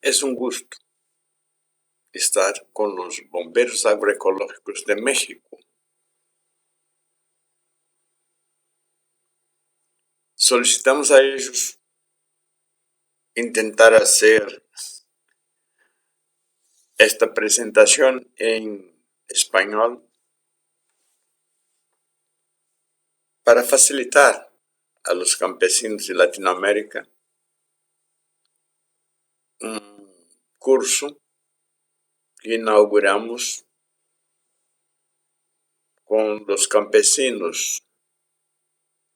Es un gusto estar con los bomberos agroecológicos de México. Solicitamos a ellos intentar hacer esta presentación en español para facilitar a los campesinos de Latinoamérica un curso que inauguramos con los campesinos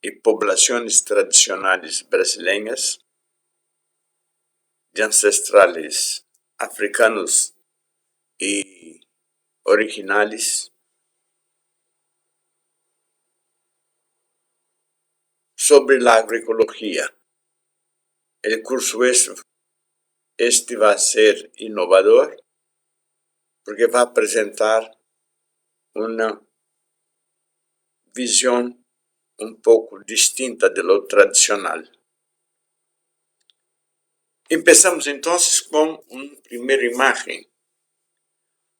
y poblaciones tradicionales brasileñas de ancestrales africanos y originales sobre la agroecología. El curso este va a ser innovador porque va a presentar una visión un poco distinta de lo tradicional. Empezamos entonces con una primera imagen.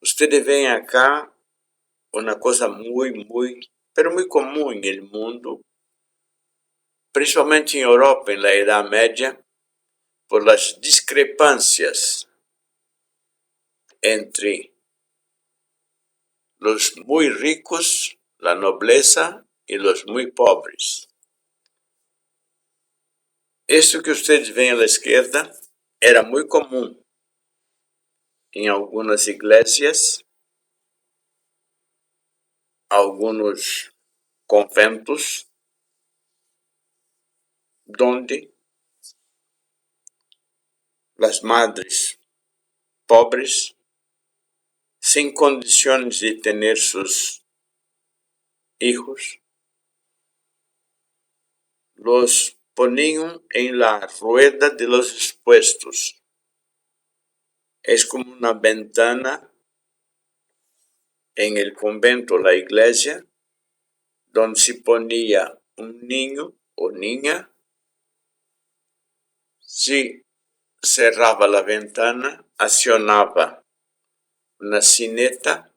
Ustedes ven acá una cosa pero muy común en el mundo, principalmente en Europa en la Edad Media, por las discrepancias entre los muy ricos, la nobleza, y los muy pobres. Esto que ustedes ven a la izquierda era muy común en algunas iglesias, algunos conventos, donde las madres pobres, sin condiciones de tener sus hijos, los ponían en la rueda de los expuestos. Es como una ventana en el convento, la iglesia, donde se ponía un niño o niña. Si cerraba la ventana, accionaba una sineta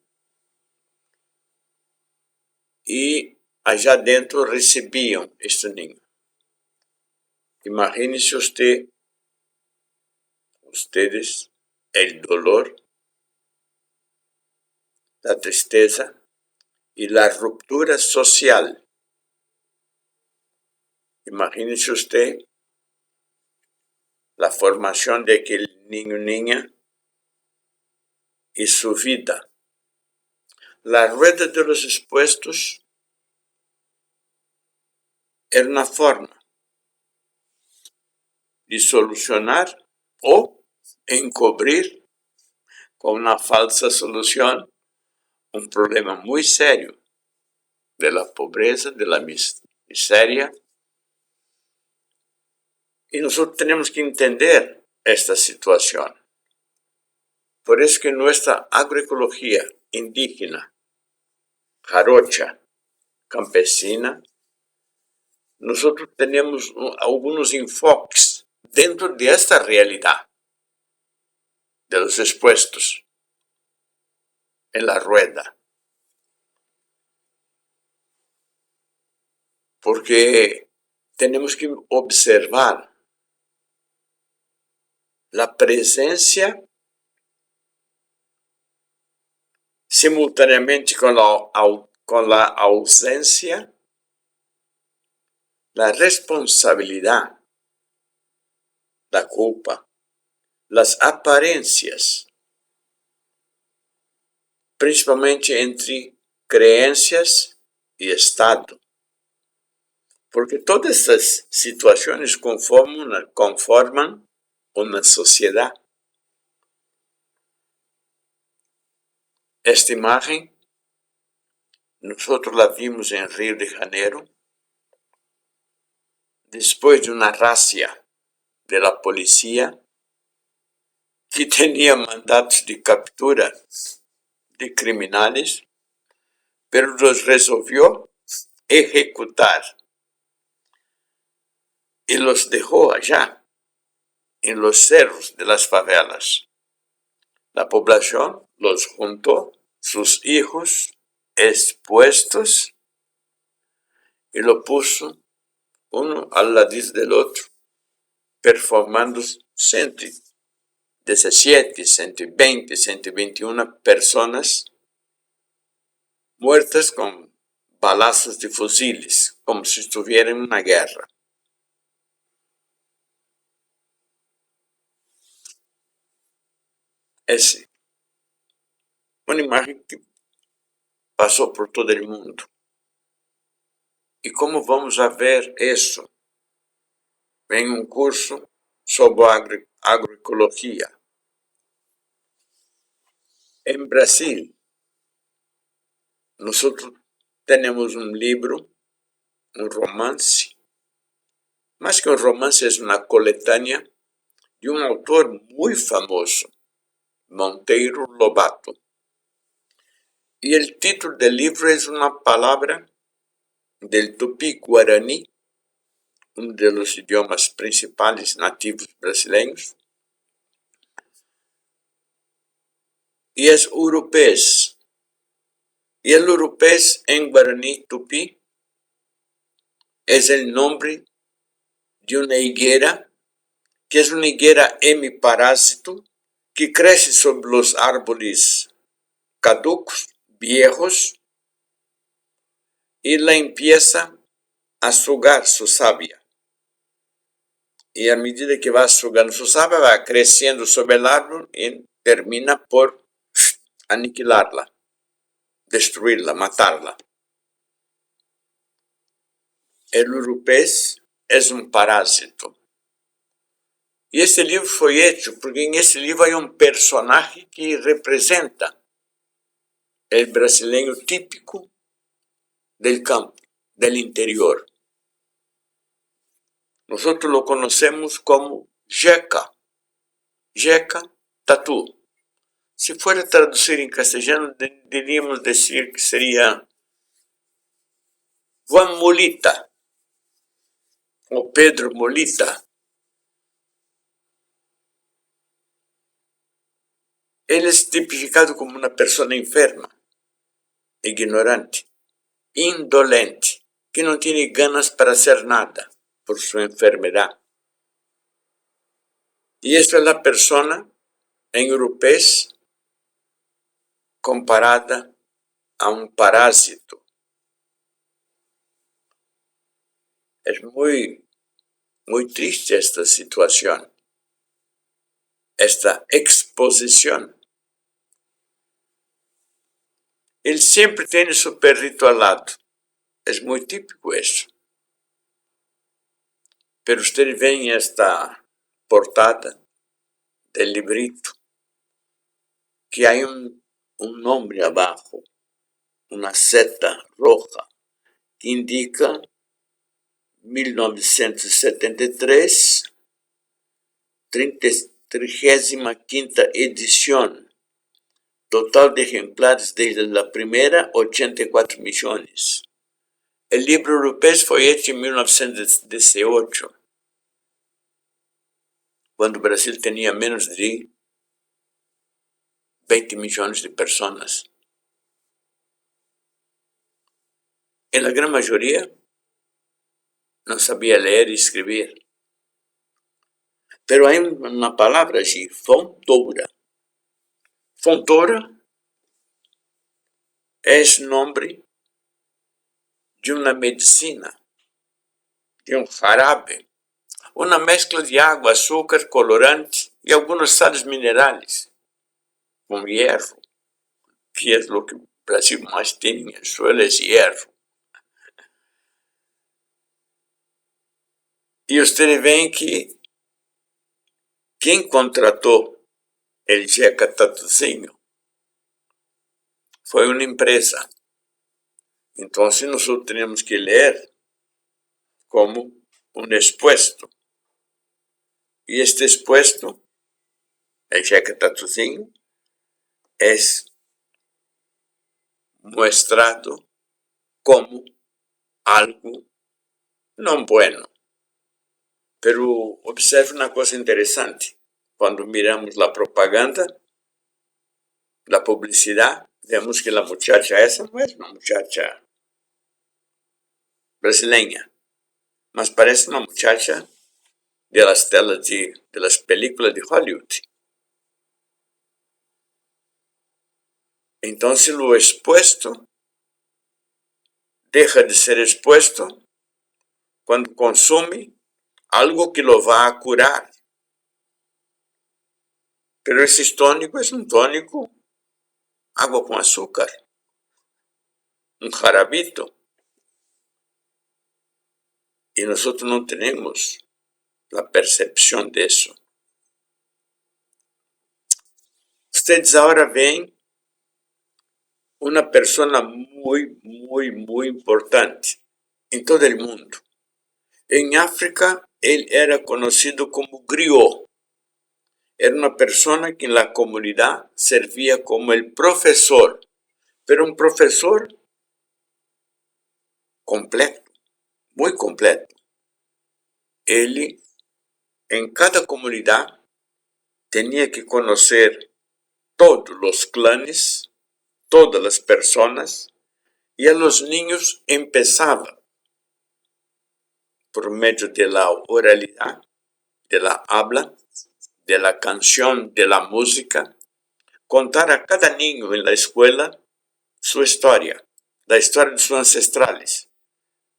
y allá dentro recibían este niño. Imagínense ustedes el dolor, la tristeza y la ruptura social. Imagínense usted la formación de aquel niño o niña y su vida. La rueda de los expuestos era una forma de solucionar o encubrir con una falsa solución un problema muy serio de la pobreza, de la miseria. Y nosotros tenemos que entender esta situación. Por eso que nuestra agroecología indígena, jarocha, campesina, nosotros tenemos algunos enfoques dentro de esta realidad de los expuestos en la rueda. Porque tenemos que observar la presencia simultáneamente con la ausencia, la responsabilidad, la culpa, las apariencias, principalmente entre creencias y Estado. Porque todas estas situaciones conforman una sociedad. Esta imagen nosotros la vimos en Río de Janeiro, después de una razzia de la policía que tenía mandatos de captura de criminales, pero los resolvió ejecutar y los dejó allá. en los cerros de las favelas. La población los juntó, sus hijos expuestos, y lo puso uno al lado del otro, performando 117, 120, 121 personas muertas con balazos de fusiles, como si estuvieran en una guerra. Es una imagen que pasó por todo el mundo. ¿Y cómo vamos a ver eso en un curso sobre agroecología? En Brasil, nosotros tenemos un libro, un romance, más que un romance, es una coletánea de un autor muy famoso, Monteiro Lobato. Y el título del libro es una palabra del tupi guaraní, uno de los idiomas principales nativos brasileños, y es urupés. Y el urupés en guaraní tupi es el nombre de una higuera, que es una higuera hemiparásito, que crece sobre los árboles caducos, viejos, y la empieza a sugar su savia. Y a medida que va sugando su savia, va creciendo sobre el árbol y termina por aniquilarla, destruirla, matarla. El urupés es un parásito. Y este libro fue hecho porque en ese libro hay un personaje que representa el brasileño típico del campo, del interior. Nosotros lo conocemos como Jeca, Jeca Tatu. Si fuera a traducir en castellano, diríamos decir que sería Juan Molita o Pedro Molita. Él es tipificado como una persona enferma, ignorante, indolente, que no tiene ganas para hacer nada por su enfermedad. Y esta es la persona en europés comparada a un parásito. Es muy triste esta situación, esta exposición. Él siempre tiene su perrito al lado. Es muy típico eso. Pero ustedes ven esta portada del librito, que hay un nombre abajo, una seta roja, que indica 1973, 35ª edición. Total de ejemplares desde la primera, 84 millones. El libro europeo fue hecho en 1918, cuando Brasil tenía menos de 20 millones de personas. En la gran mayoría no sabía leer y escribir. Pero hay una palabra allí, fontoura. Fontoura es nombre de una medicina, de un jarabe, una mezcla de agua, azúcar, colorante y algunos sales minerales, con hierro, que es lo que Brasil más tiene en el suelo, es hierro. Y ustedes ven que quien contrató el Jeca Tatuzinho fue una empresa. Entonces nosotros tenemos que leer como un expuesto. Y este expuesto, el Jeca Tatuzinho, es mostrado como algo no bueno. Pero observe uma coisa interessante. Quando miramos a propaganda, a publicidade, vemos que a muchacha essa não é uma muchacha brasileña, mas parece uma muchacha de las telas de las películas de Hollywood. Então, se o expuesto deja de ser expuesto quando consome algo que lo va a curar. Pero esse tônico é um tônico, água com açúcar, um jarabito. E nós não temos a percepção disso. Vocês agora veem uma pessoa muito importante em todo o mundo. Em África, ele era conhecido como griot. Era uma pessoa que na comunidade servia como o professor, pero um professor completo, muito completo. Ele, em cada comunidade, tinha que conhecer todos os clãs, todas as pessoas, e a los niños empezava por meio de la oralidade, de la habla, de la canción, de la música, contar a cada niño en la escuela su historia, la historia de sus ancestrales,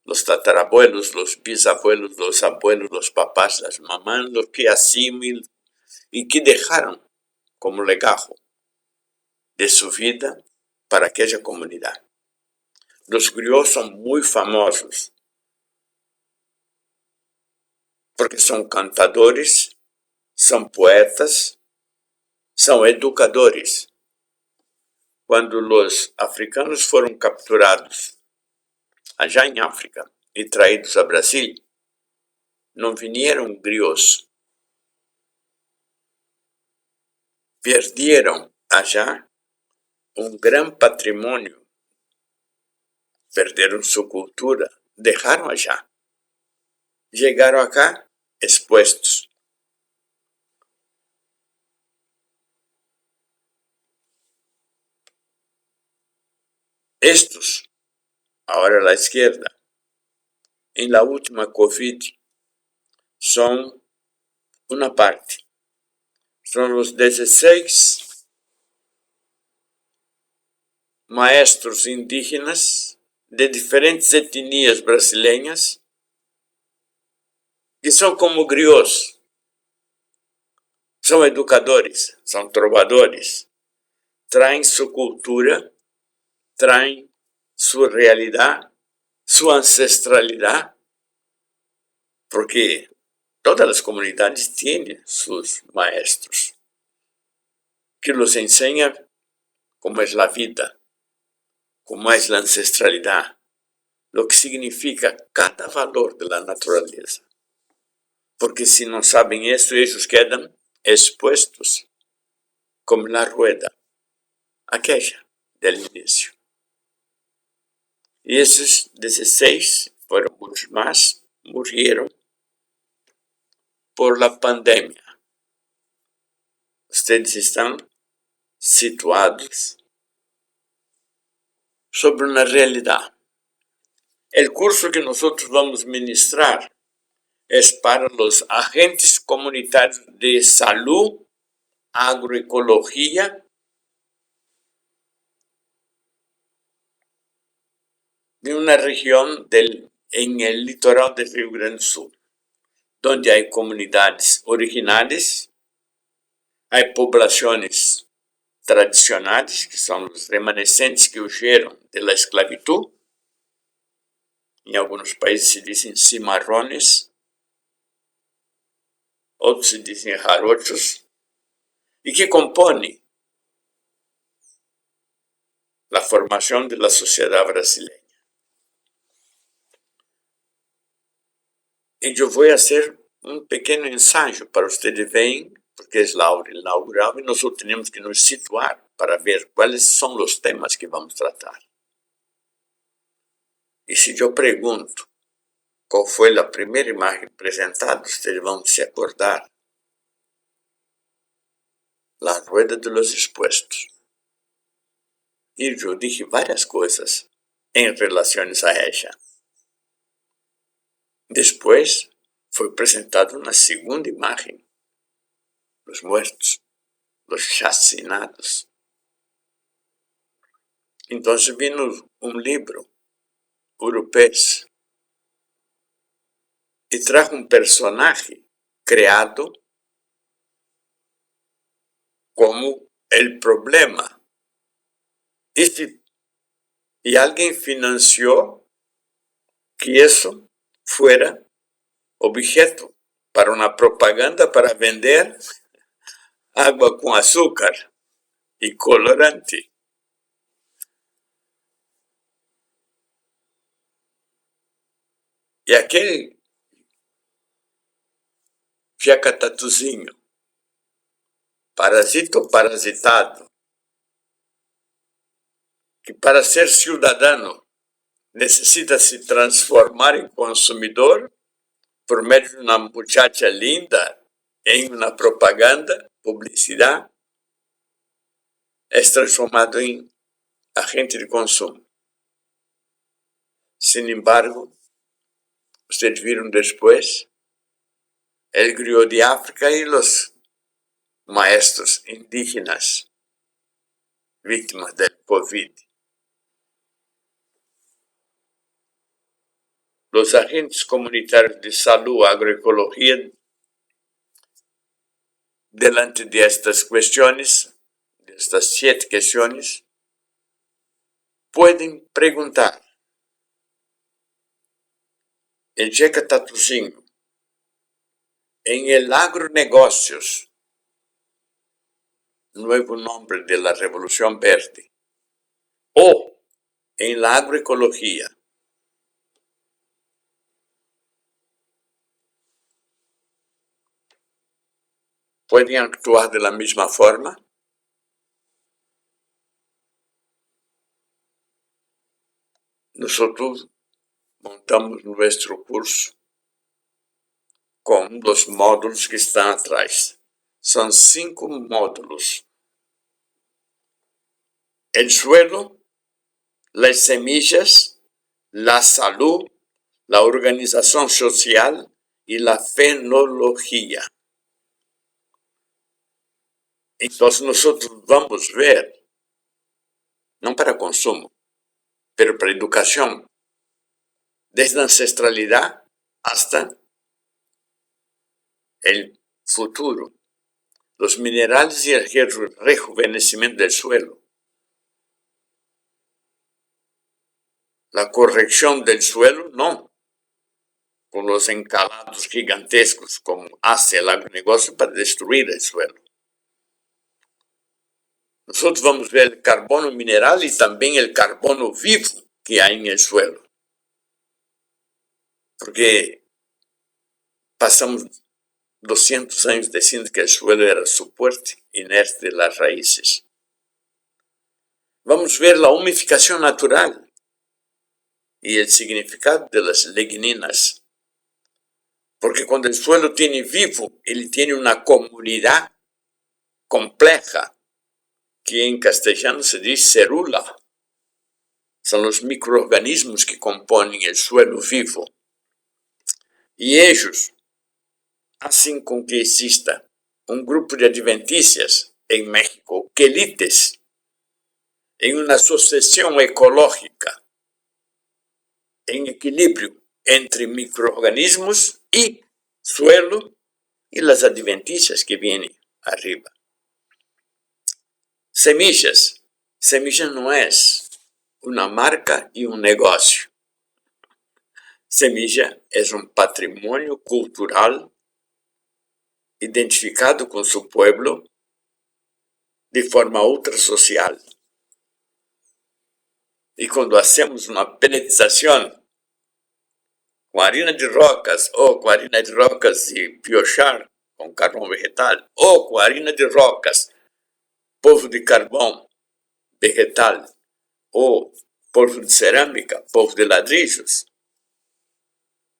los tatarabuelos, los bisabuelos, los abuelos, los papás, las mamás, lo que hacían y que dejaron como legado de su vida para aquella comunidad. Los griots son muy famosos porque son cantadores, são poetas, são educadores. Quando os africanos foram capturados allá em África e traídos a Brasil, não vieram griots. Perderam allá um grande patrimônio, perderam sua cultura, deixaram allá. Chegaram acá expostos. Estos, agora a la izquierda, en la última COVID, son una parte. Son los 16 maestros indígenas de diferentes etnias brasileñas que são como griots. São educadores, são trovadores. Traem sua cultura, traem sua realidade, sua ancestralidade, porque todas as comunidades têm seus maestros que nos ensinam como é a vida, como é a ancestralidade, o que significa cada valor da natureza. Porque se não sabem isso, eles quedam expostos como na rueda, aquela do início. E esses 16, foram muitos mais, morreram por la pandemia. Vocês estão situados sobre uma realidade. O curso que nós vamos ministrar é para os agentes comunitários de saúde, agroecologia, de uma região em el litoral do Rio Grande do Sul, onde há comunidades originais, há populações tradicionais, que são os remanescentes que huyeron de la esclavitud. Em alguns países se dizem cimarrones, outros se dizem jarochos, e que compõem a formação da sociedade brasileira. E eu vou fazer um pequeno ensaio para vocês verem, porque é a aula inaugural e nós temos que nos situar para ver quais são os temas que vamos tratar. E se eu pergunto, qual foi a primeira imagem apresentada, vocês vão se acordar. La rueda de los expuestos. E eu dije várias coisas em relação a ella. Depois foi apresentada uma segunda imagem, os muertos, os chacinados. Então vino um livro europeu e trajo um personagem criado como o problema. E alguém financiou que isso fuera objeto para uma propaganda para vender água com açúcar e colorante. E aquele jacatatuzinho, parasita ou parasitado, que para ser cidadão necessita se transformar em consumidor por meio de uma muchacha linda em uma propaganda, publicidade, é transformado em agente de consumo. Sin embargo, vocês viram depois, ele criou de África e os maestros indígenas vítimas do Covid. Os agentes comunitários de saúde, agroecologia, delante de estas questões, destas 7 questões, podem perguntar: el jacatatuzinho em el agronegócios, novo nome da Revolução Verde, ou em la agroecologia, podem actuar da mesma forma? Nós montamos nosso curso com os módulos que estão atrás. São 5 módulos. El suelo, las semillas, la salud, la organización social y la fenología. Entonces nosotros vamos a ver, no para consumo, pero para educación, desde la ancestralidad hasta el futuro, los minerales y el rejuvenecimiento del suelo. La corrección del suelo, no, con los encalados gigantescos como hace el agronegocio para destruir el suelo. Nosotros vamos a ver el carbono mineral y también el carbono vivo que hay en el suelo. Porque pasamos 200 años diciendo que el suelo era soporte inerte de las raíces. Vamos a ver la humificación natural y el significado de las ligninas. Porque cuando el suelo tiene vivo, él tiene una comunidad compleja, que en castellano se dice célula. Son los microorganismos que componen el suelo vivo. Y ellos hacen con que exista un grupo de adventicias en México, quelites, en una asociación ecológica, en equilibrio entre microorganismos y suelo y las adventicias que vienen arriba. Semillas. Semilla no es una marca y un negocio. Semilla es un patrimonio cultural identificado con su pueblo de forma ultrasocial. Y cuando hacemos una pelletización con harina de rocas o con harina de rocas y piochar con carbón vegetal o con harina de rocas, polvo de carbón vegetal o polvo de cerâmica, polvo de ladrillos,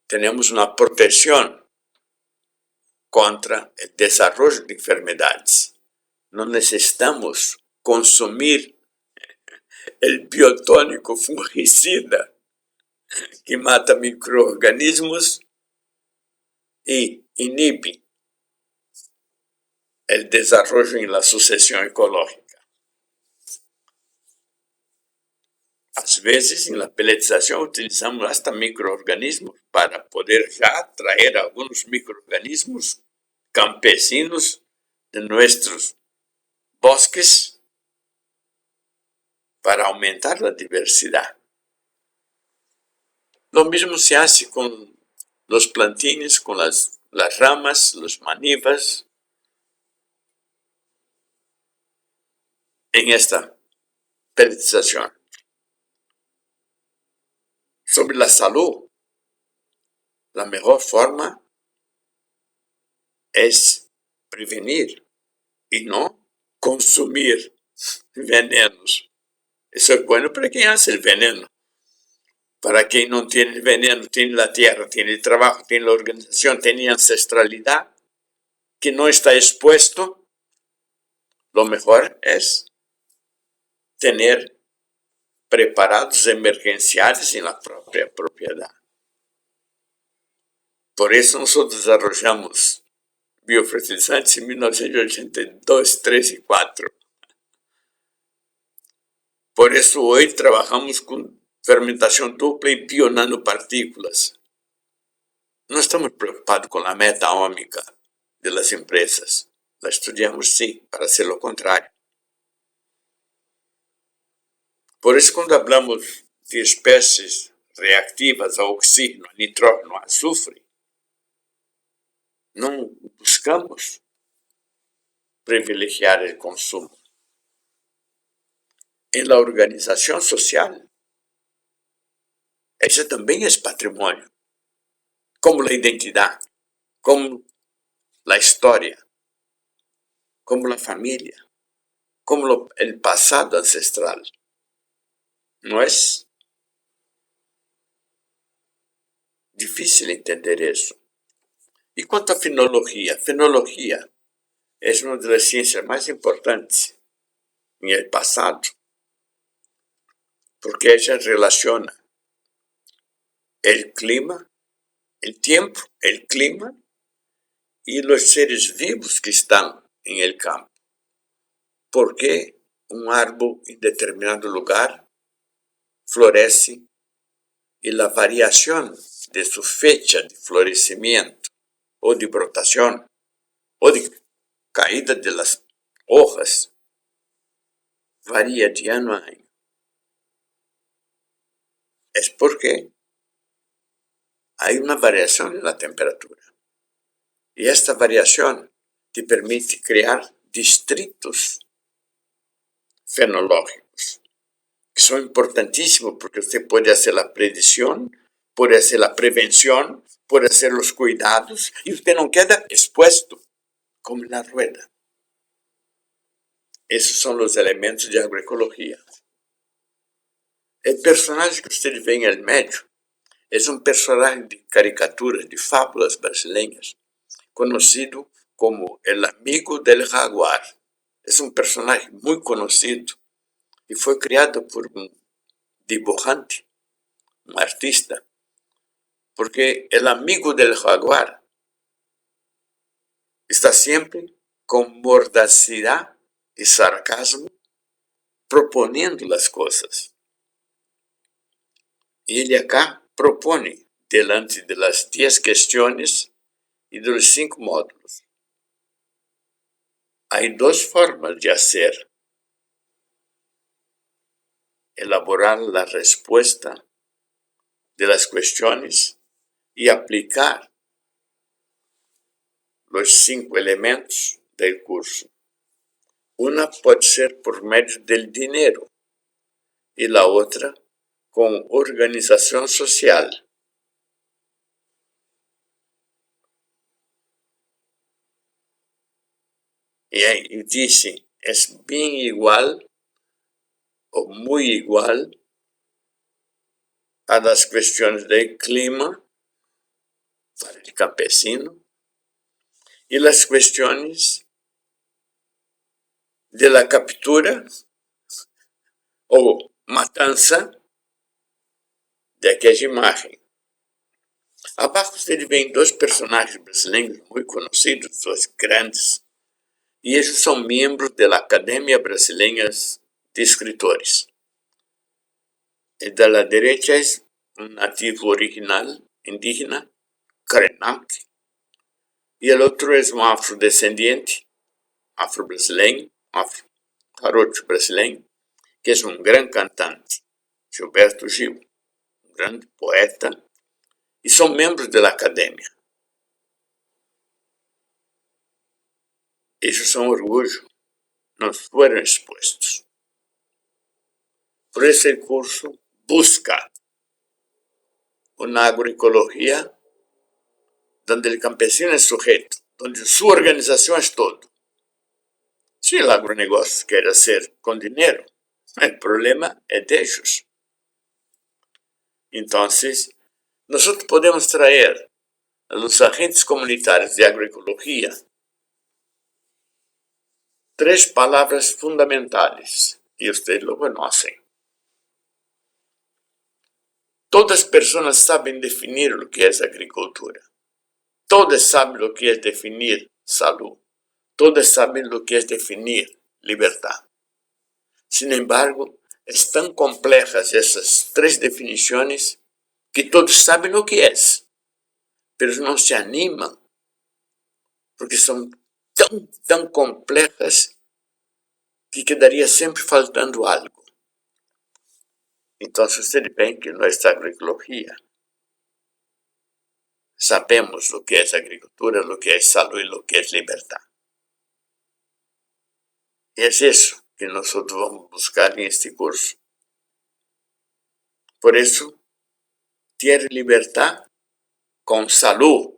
tenemos una protección contra el desarrollo de enfermedades. No necesitamos consumir el biotónico fungicida que mata microorganismos y inhibe el desarrollo en la sucesión ecológica. Às vezes, en la peletización utilizamos hasta microorganismos para poder ya traer algunos microorganismos campesinos de nuestros bosques para aumentar la diversidad. Lo mismo se hace con los plantines, con las ramas, los manivas, en esta peletización. Sobre la salud, la mejor forma es prevenir y no consumir venenos. Eso es bueno para quien hace el veneno. Para quien no tiene el veneno, tiene la tierra, tiene el trabajo, tiene la organización, tiene ancestralidad, que no está expuesto, lo mejor es tener preparados emergenciales en la propia propiedad. Por eso nosotros desarrollamos biofertilizantes en 1982, 3 y 4. Por eso hoy trabajamos con fermentación dupla y bionanopartículas. No estamos preocupados con la meta ómica de las empresas. La estudiamos sí, para hacer lo contrario. Por eso cuando hablamos de especies reactivas a oxígeno, a nitrógeno, a azufre, no buscamos privilegiar el consumo. En la organización social, ese también es patrimonio, como la identidad, como la historia, como la familia, como el pasado ancestral. ¿No es difícil entender eso? Y cuanto a fenología, fenología es una de las ciencias más importantes en el pasado, porque ella relaciona el clima, el tiempo, el clima y los seres vivos que están en el campo. ¿Por qué un árbol en determinado lugar florece y la variación de su fecha de florecimiento o de brotación o de caída de las hojas varía de año a año? Es porque hay una variación en la temperatura. Y esta variación te permite crear distritos fenológicos, que son importantísimos porque usted puede hacer la predicción, puede hacer la prevención, puede hacer los cuidados y usted no queda expuesto como en la rueda. Esos son los elementos de agroecología. El personaje que usted ve en el medio es un personaje de caricaturas, de fábulas brasileñas, conocido como el amigo del jaguar. Es un personaje muy conocido y fue creado por un dibujante, un artista, porque el amigo del jaguar está siempre con mordacidad y sarcasmo proponiendo las cosas. Y él acá propone, delante de las 10 cuestiones y de los 5 módulos. Hay 2 formas de hacer: elaborar la respuesta de las cuestiones y aplicar los 5 elementos del curso. Una puede ser por medio del dinero y la otra con organización social. Y dice, es bien igual o muy igual a las cuestiones del clima, para el campesino, y las cuestiones de la captura o matança de aquella imagen. Abajo ustedes ven dos personajes brasileños muy conocidos, dos grandes, y ellos son miembros de la Academia Brasileña de Escritores. El de la derecha es un nativo original, indígena, Krenak, y el otro es un afrodescendiente, afro-brasileño, afro-jarocho brasileño, que es un gran cantante, Gilberto Gil, un gran poeta, y son miembros de la academia. Ellos son orgullo, no fueron expuestos. Por eso el curso busca una agroecología donde el campesino es sujeto, donde su organización es todo. Si el agronegocio quiere hacer con dinero, el problema es de ellos. Entonces, nosotros podemos traer a los agentes comunitarios de agroecología 3 palabras fundamentales, y ustedes lo conocen. Todas las personas saben definir lo que es agricultura. Todas saben lo que es definir salud. Todas saben lo que es definir libertad. Sin embargo, es tan complejas esas 3 definiciones que todos saben lo que es, pero no se animan, porque son tan complejas que quedaría siempre faltando algo. Entonces ustedes ven que nuestra agroecología sabemos lo que es agricultura, lo que es salud y lo que es libertad. Y es eso que nosotros vamos a buscar en este curso. Por eso, tierra y libertad con salud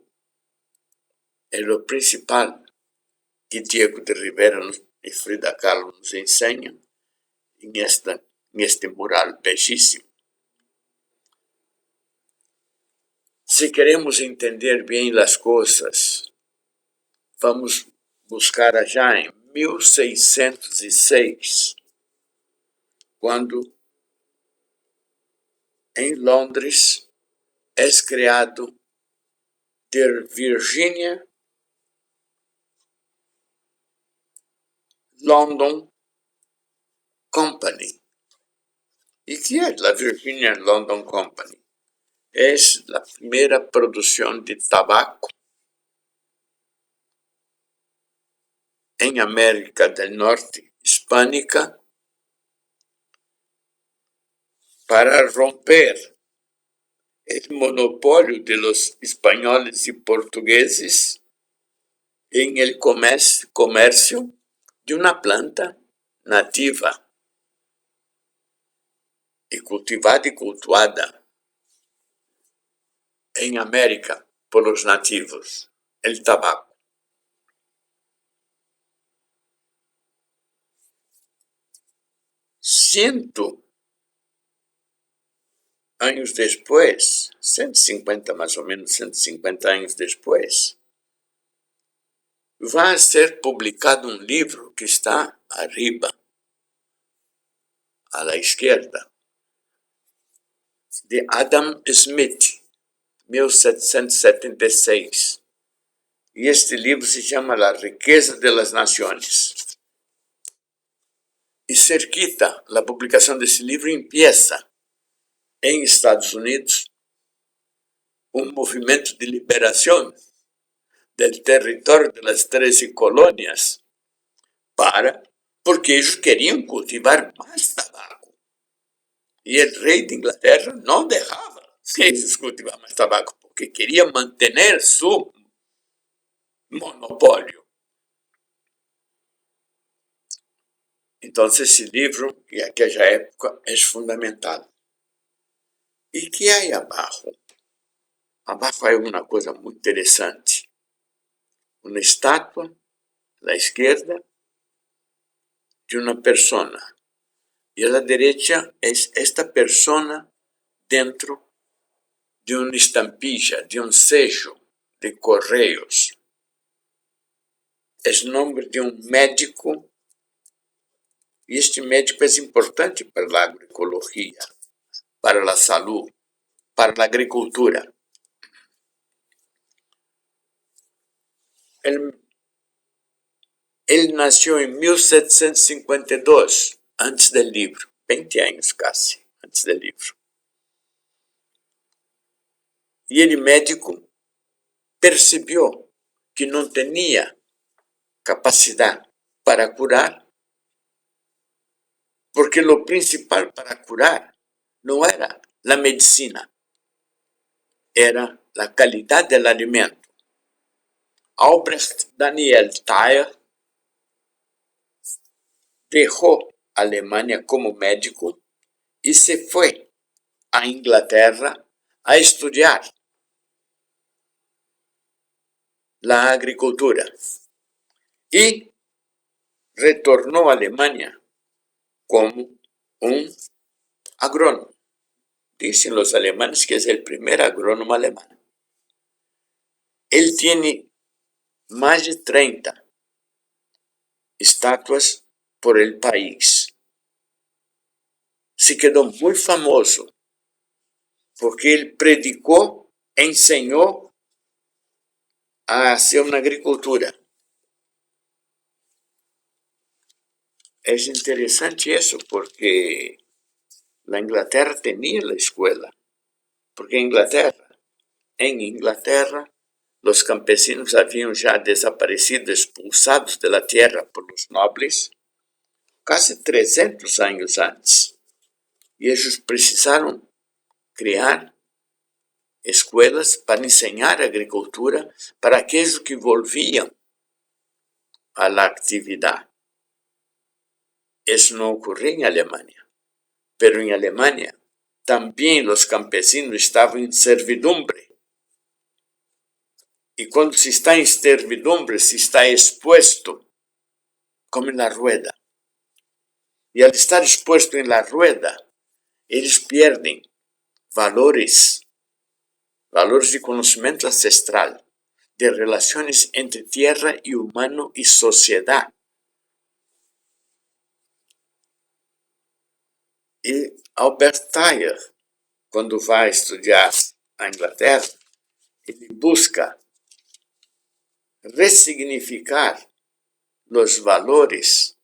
es lo principal que Diego de Rivera y Frida Kahlo nos enseñan en este mural bellísimo. Si queremos entender bien las cosas, vamos a buscar allá en 1606, cuando en Londres es creado the Virginia London Company. ¿Y qué es la Virginia London Company? Es la primera producción de tabaco en América del Norte hispánica para romper el monopolio de los españoles y portugueses en el comercio de una planta nativa y cultivada y cultuada en América por los nativos, el tabaco. 100 años después, 150 más o menos, 150 años después, va a ser publicado un libro que está arriba, a la izquierda, de Adam Smith, 1776. Y este libro se llama La riqueza de las naciones. Y cerquita, la publicación de ese libro empieza en Estados Unidos un movimiento de liberación del territorio de las 13 colonias porque ellos querían cultivar más tabaco. Y el rey de Inglaterra no dejaba que ellos cultivaran más tabaco porque quería mantener su monopolio. Entonces ese libro, en aquella época, es fundamental. ¿Y qué hay abajo? Abajo hay una cosa muy interesante. Una estatua a la izquierda de una persona. Y a la derecha es esta persona dentro de una estampilla, de un sello de Correios. É o nome de um médico, e este médico é importante para a agroecologia, para a saúde, para a agricultura. Ele nasceu em 1752, antes do livro, 20 anos quase, antes do livro. E ele, médico, percebeu que não tinha capacidade para curar, porque o principal para curar não era a medicina, era a qualidade do alimento. Albrecht Daniel Theier deixou a Alemanha como médico e se foi à Inglaterra a estudar a agricultura. E retornou à Alemanha como um agrônomo. Dicen los alemanes que es el primer agrónomo alemán. Él tiene más de 30 estatuas por el país. Se quedó muy famoso porque él predicó, enseñó a hacer una agricultura. Es interesante eso porque la Inglaterra tenía la escuela. Porque en Inglaterra, los campesinos habían ya desaparecido, expulsados de la tierra por los nobles, casi 300 años antes. Y ellos precisaron crear escuelas para enseñar agricultura para aquellos que volvían a la actividad. Eso no ocurrió en Alemania, pero en Alemania también los campesinos estaban en servidumbre. Y cuando se está en servidumbre, se está expuesto, como en la rueda. Y al estar expuesto en la rueda, ellos pierden valores de conocimiento ancestral, de relaciones entre tierra y humano y sociedad. E Albert Theier, quando vai estudar a Inglaterra, ele busca ressignificar os valores,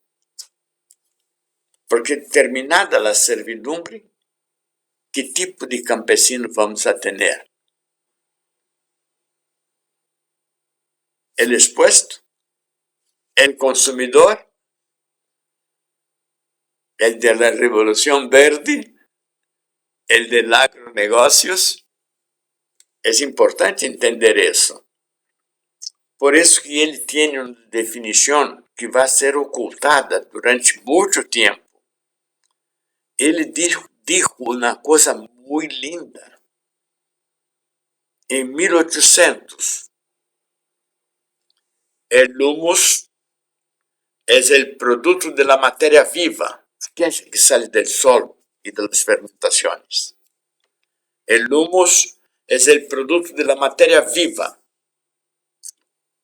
porque terminada a servidumbre, que tipo de campesino vamos a ter? El expuesto, el consumidor, el de la revolución verde, el de los agronegocios. Es importante entender eso. Por eso que ele tem uma definição que vai ser ocultada durante muito tempo. Ele dijo uma coisa muito linda. Em 1800, el humus es el producto de la materia viva, que sale del sol y de las fermentaciones. El humus es el producto de la materia viva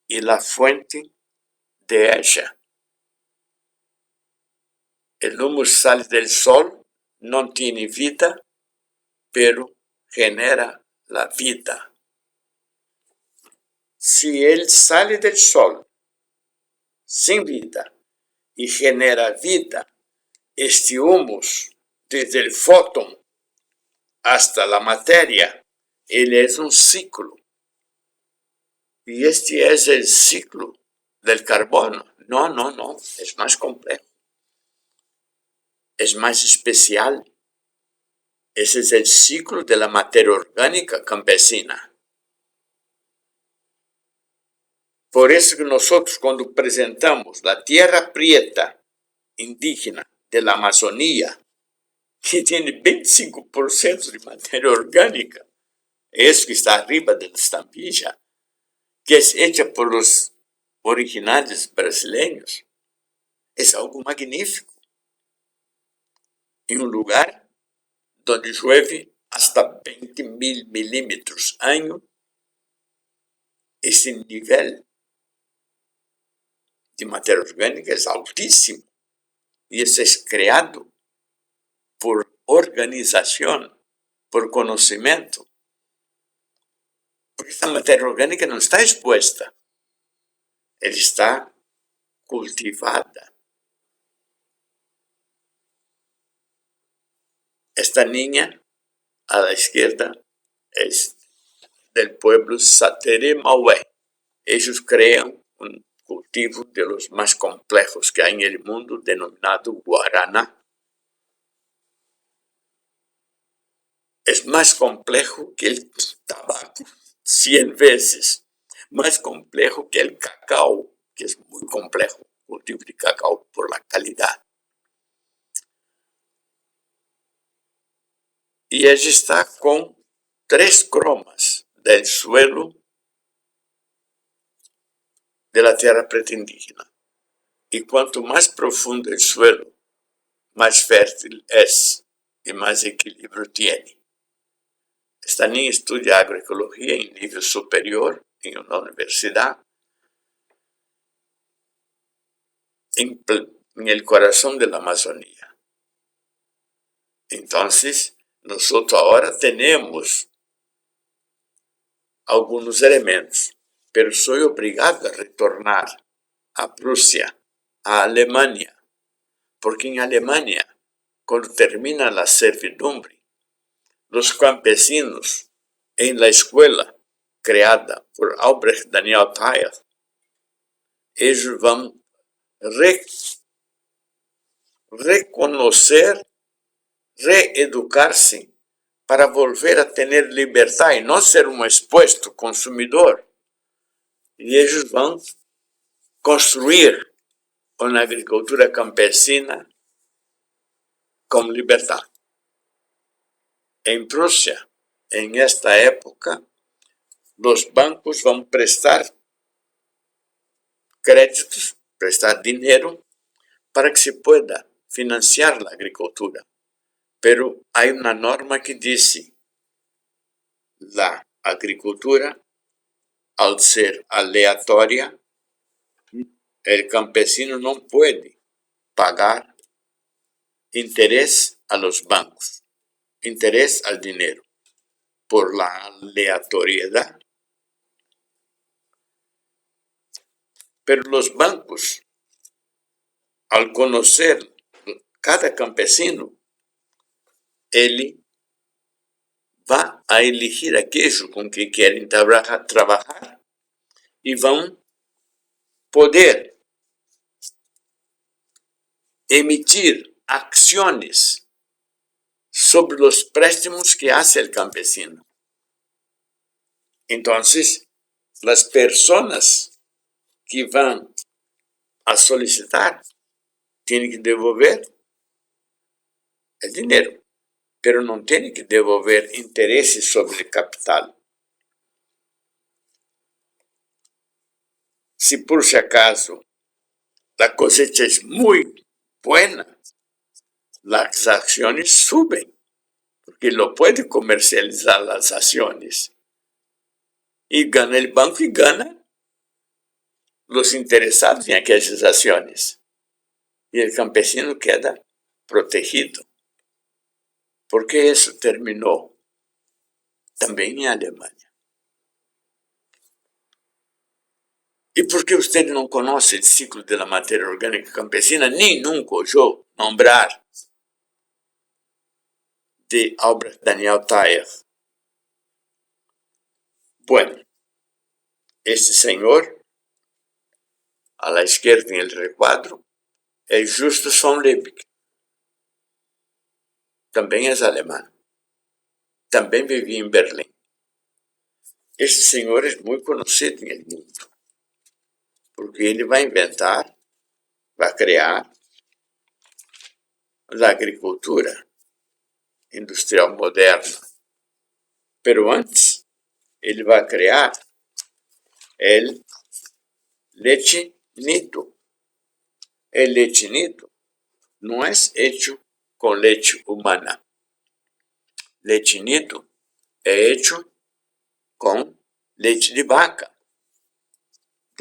y la fuente de ella. El humus sale del sol, no tiene vida, pero genera la vida. Si él sale del sol sin vida y genera vida, este humus, desde el fóton hasta la materia, él es un ciclo. Y este es el ciclo del carbono. No, es más complejo. Es más especial. Ese es el ciclo de la materia orgánica campesina. Por eso que nosotros cuando presentamos la tierra prieta indígena de la Amazonía, que tiene 25% de materia orgánica, eso que está arriba de la estampilla, que es hecha por los originarios brasileños, es algo magnífico. En un lugar donde llueve hasta 20.000 milímetros año, esse nível de matéria orgânica é altíssimo. E isso é criado por organização, por conhecimento. Porque essa matéria orgânica não está exposta, ela está cultivada. Esta niña a la izquierda es del pueblo Satere-Maué. Ellos crean un cultivo de los más complejos que hay en el mundo, denominado guaraná. Es más complejo que el tabaco, 100 veces. Más complejo que el cacao, que es muy complejo, cultivo de cacao por la calidad. Y ella está con 3 cromas del suelo de la tierra pretindígena. Y cuanto más profundo el suelo, más fértil es y más equilibrio tiene. Esta niña estudia agroecología en nivel superior en una universidad en el corazón de la Amazonía. Entonces, nosotros ahora tenemos algunos elementos, pero soy obligado a retornar a Prusia, a Alemania, porque en Alemania, cuando termina la servidumbre, los campesinos en la escuela creada por Albrecht Daniel Thayer, ellos van reconocer, reeducarse para volver a tener libertad y no ser un expuesto consumidor. Y ellos van a construir una agricultura campesina con libertad. En Prusia, en esta época, los bancos van a prestar créditos, prestar dinero para que se pueda financiar la agricultura. Pero hay una norma que dice, la agricultura, al ser aleatoria, el campesino no puede pagar interés a los bancos, interés al dinero, por la aleatoriedad. Pero los bancos, al conocer cada campesino, él va a elegir aquello con que quieren trabajar y van a poder emitir acciones sobre los préstamos que hace el campesino. Entonces, las personas que van a solicitar tienen que devolver el dinero, pero no tienen que devolver intereses sobre el capital. Si por si acaso la cosecha es muy buena, las acciones suben, porque lo puede comercializar las acciones. Y gana el banco y gana los interesados en aquellas acciones. Y el campesino queda protegido. Porque eso terminó también en Alemania. ¿Y por qué usted no conoce el ciclo de la materia orgánica campesina? Ni nunca oyó nombrar de Albrecht Daniel Thayer. Bueno, este señor, a la izquierda en el recuadro, es Justus von Liebig. También es alemán. También vivía en Berlín. Este señor es muy conocido en el mundo, porque él va a inventar, va a crear la agricultura industrial moderna. Pero antes, él va a crear el leche nido. El leche nido no es hecho con leche humana. Leche nido es hecho con leche de vaca.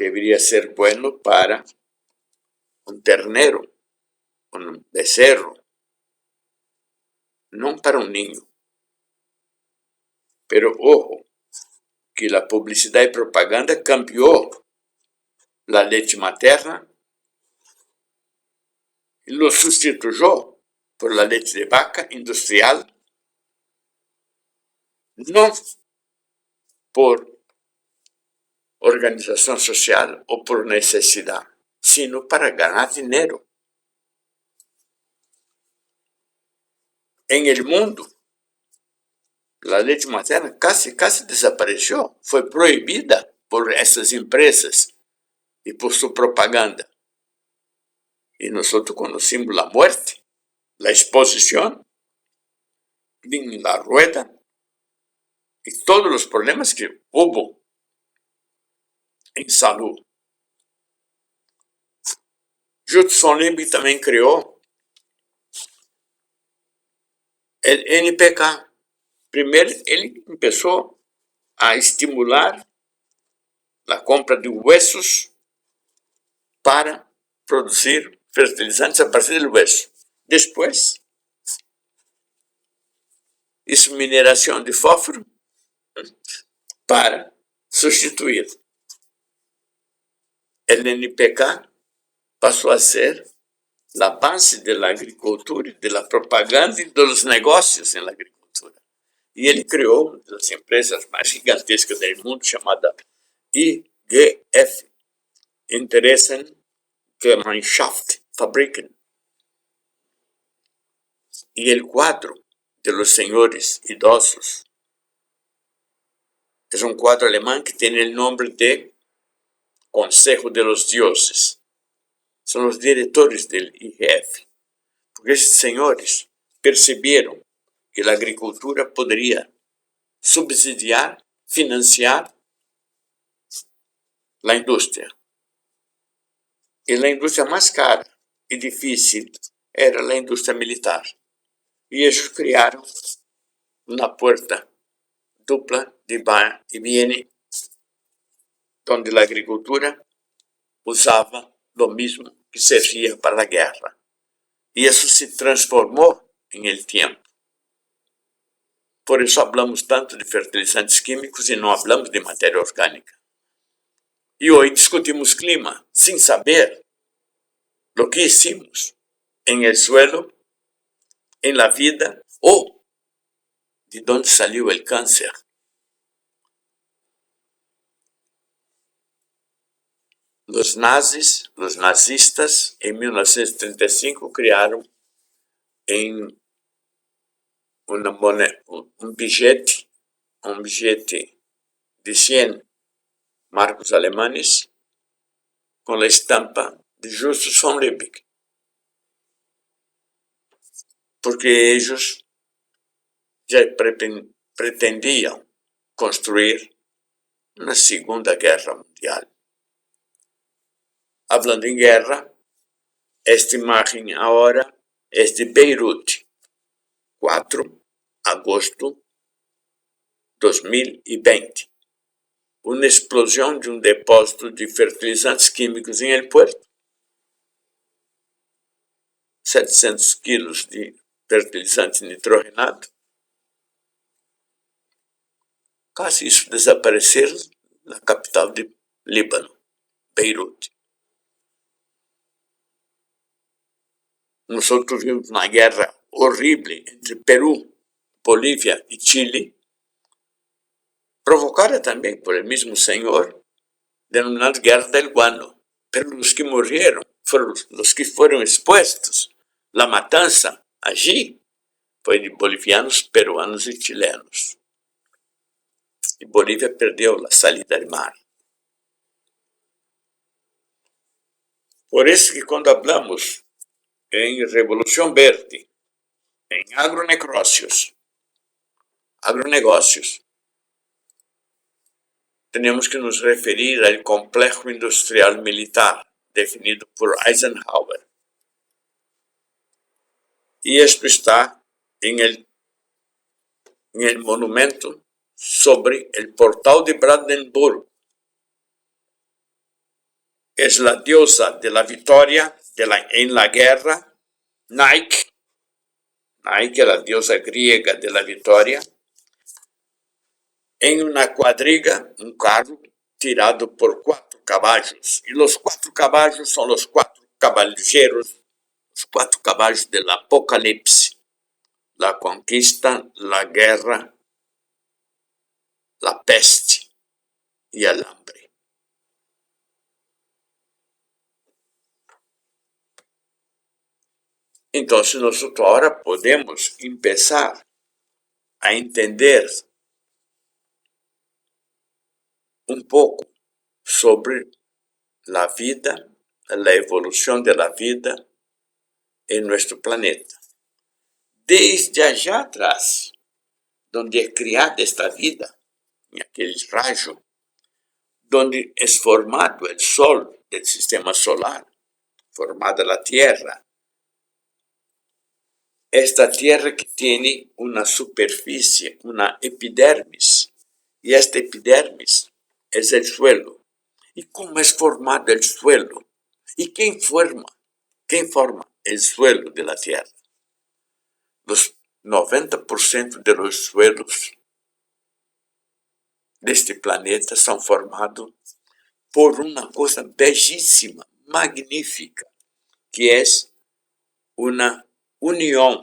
debería ser bueno para un ternero, un becerro, no para un niño. Pero ojo, que la publicidad y propaganda cambió la leche materna y lo sustituyó por la leche de vaca industrial, no por organización social o por necesidad, sino para ganar dinero. En el mundo, la leche materna casi desapareció, fue prohibida por esas empresas y por su propaganda. Y nosotros conocimos la muerte, la exposición, la rueda y todos los problemas que hubo en salud. Judson Limby también creó el NPK. Primero, él empezó a estimular la compra de huesos para producir fertilizantes a partir del hueso. Después, hizo mineración de fósforo para sustituir. El NPK pasó a ser la base de la agricultura, de la propaganda y de los negocios en la agricultura. Y él creó una de las empresas más gigantescas del mundo llamada IGF, Interessengemeinschaft Fabriken. Y el cuadro de los señores idosos es un cuadro alemán que tiene el nombre de Consejo de los Dioses. Son los directores del IGF. Porque esses señores percibieron que la agricultura podría subsidiar, financiar la industria. Y la industria más cara y difícil era la industria militar. Y ellos crearon una puerta dupla de va y viene, donde la agricultura usaba lo mismo que servía para la guerra. Y eso se transformó en el tiempo. Por eso hablamos tanto de fertilizantes químicos y no hablamos de materia orgánica. Y hoy discutimos clima sin saber lo que hicimos en el suelo, en la vida o de dónde salió el cáncer. Los nazistas, en 1935 crearon un billete de 100 marcos alemanes con la estampa de Justus von Liebig, porque ellos ya pretendían construir una segunda guerra mundial. Hablando en guerra, esta imagen ahora es de Beirut, 4 de agosto de 2020. Una explosión de un depósito de fertilizantes químicos en el puerto. 700 kilos de fertilizante nitrogenado. Casi hizo desaparecer la capital de Líbano, Beirut. Nosotros vimos una guerra horrible entre Perú, Bolivia y Chile, provocada también por el mismo señor, denominada Guerra del Guano. Pero los que murieron fueron los que fueron expuestos. La matanza allí fue de bolivianos, peruanos y chilenos. Y Bolivia perdió la salida al mar. Por eso que cuando hablamos en Revolución Verde, en agronegocios, tenemos que nos referir al complejo industrial militar definido por Eisenhower. Y esto está en el monumento sobre el portal de Brandenburgo. es la diosa de la victoria en la guerra. Nike es la diosa griega de la victoria. En una cuadriga, un carro tirado por 4 caballos. Y los 4 caballos son los 4 caballeros, los 4 caballos del apocalipsis. La conquista, la guerra, la peste y el hambre. Entonces nosotros ahora podemos empezar a entender un poco sobre la vida, la evolución de la vida en nuestro planeta. Desde allá atrás, donde es creada esta vida, en aquel rayo, donde es formado el Sol del sistema solar, formada la Tierra. Esta Tierra que tiene una superficie, una epidermis, y esta epidermis es el suelo. ¿Y cómo es formado el suelo? ¿Y quién forma el suelo de la Tierra? Los 90% de los suelos de este planeta son formados por una cosa bellísima, magnífica, que es una unión,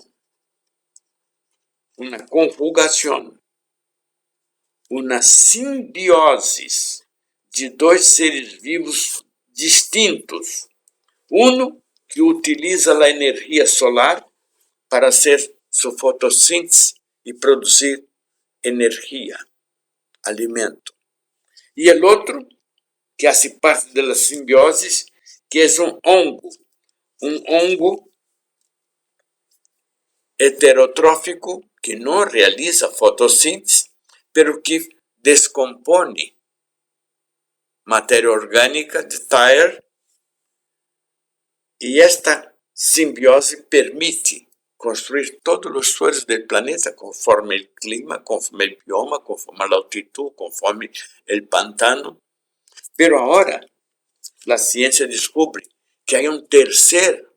una conjugación, una simbiosis de 2 seres vivos distintos. Uno que utiliza la energía solar para hacer su fotosíntesis y producir energía, alimento. Y el otro que hace parte de la simbiosis, que es un hongo heterotrófico que no realiza fotosíntesis, pero que descompone materia orgánica de tierra, y esta simbiose permite construir todos los suelos del planeta conforme el clima, conforme el bioma, conforme la altitud, conforme el pantano. Pero ahora la ciencia descubre que hay un tercer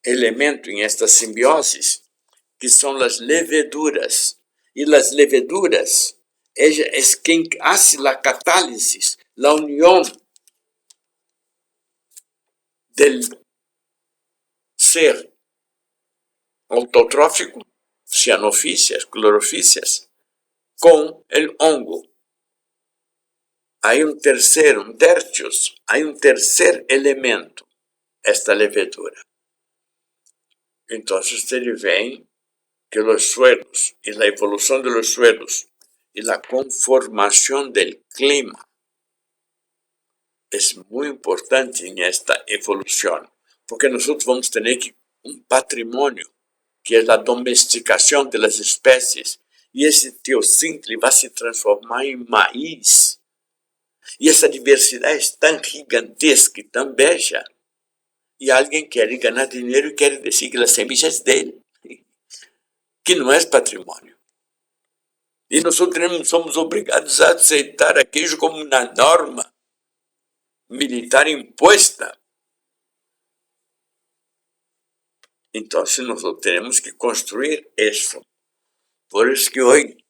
elemento en esta simbiosis, que son las leveduras. Y las leveduras, ella es quien hace la catálisis, la unión del ser autotrófico, cianofícias, clorofícias, con el hongo. Hay un tercer elemento, esta levedura. Entonces ustedes ven que los suelos y la evolución de los suelos y la conformación del clima es muy importante en esta evolución, porque nosotros vamos a tener un patrimonio, que es la domesticación de las especies, y ese teosíncle va a se transformar en maíz. Y esa diversidad es tan gigantesca y tan bella, y alguien quiere ganar dinero y quiere decir que la semilla es de él, que no es patrimonio. Y nosotros somos obrigados a aceitar aquello como una norma militar impuesta. Entonces nosotros tenemos que construir eso. Por eso que hoy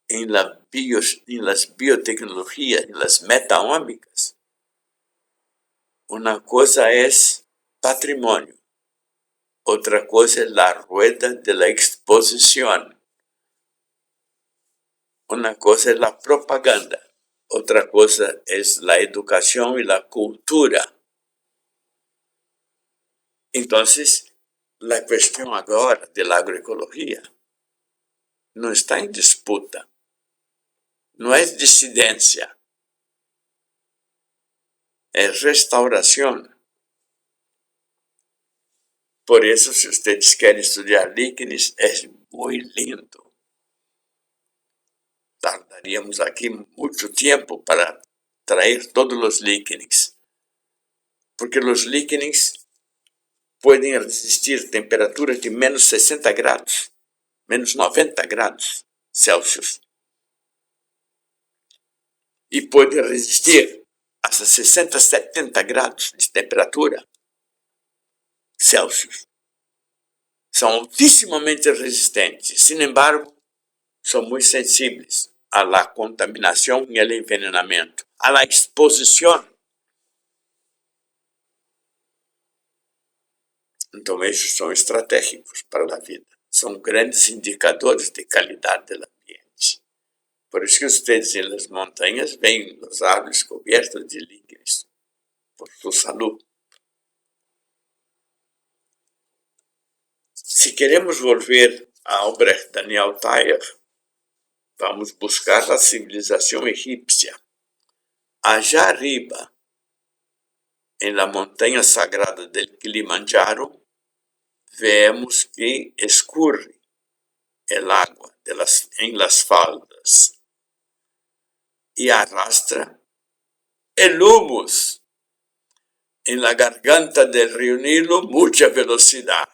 en las biotecnologías, en las metaómicas, una cosa es patrimonio, otra cosa es la rueda de la exposición. Una cosa es la propaganda, otra cosa es la educación y la cultura. Entonces, la cuestión ahora de la agroecología no está en disputa, no es disidencia, es restauración. Por eso, si ustedes quieren estudiar líquenes, es muy lindo. Tardaríamos aquí mucho tiempo para traer todos los líquenes, porque los líquenes pueden resistir temperaturas de menos 60 grados, menos 90 grados Celsius. Y pueden resistir hasta 60, 70 grados de temperatura Celsius. São altíssimamente resistentes. Sin embargo, são muito sensíveis a la contaminación y al envenenamiento, a la exposición. Então, esses são estratégicos para a vida. São grandes indicadores de qualidade do ambiente. Por isso que vocês em las montanhas veem os árvores cobertos de líquenes, por sua saúde. Se queremos volver à obra de Daniel Thayer, vamos buscar a civilização egípcia. Allá arriba, en la montaña sagrada del Kilimanjaro, vemos que escurre el agua en las faldas y arrastra el humus. En la garganta del río Nilo, mucha velocidad.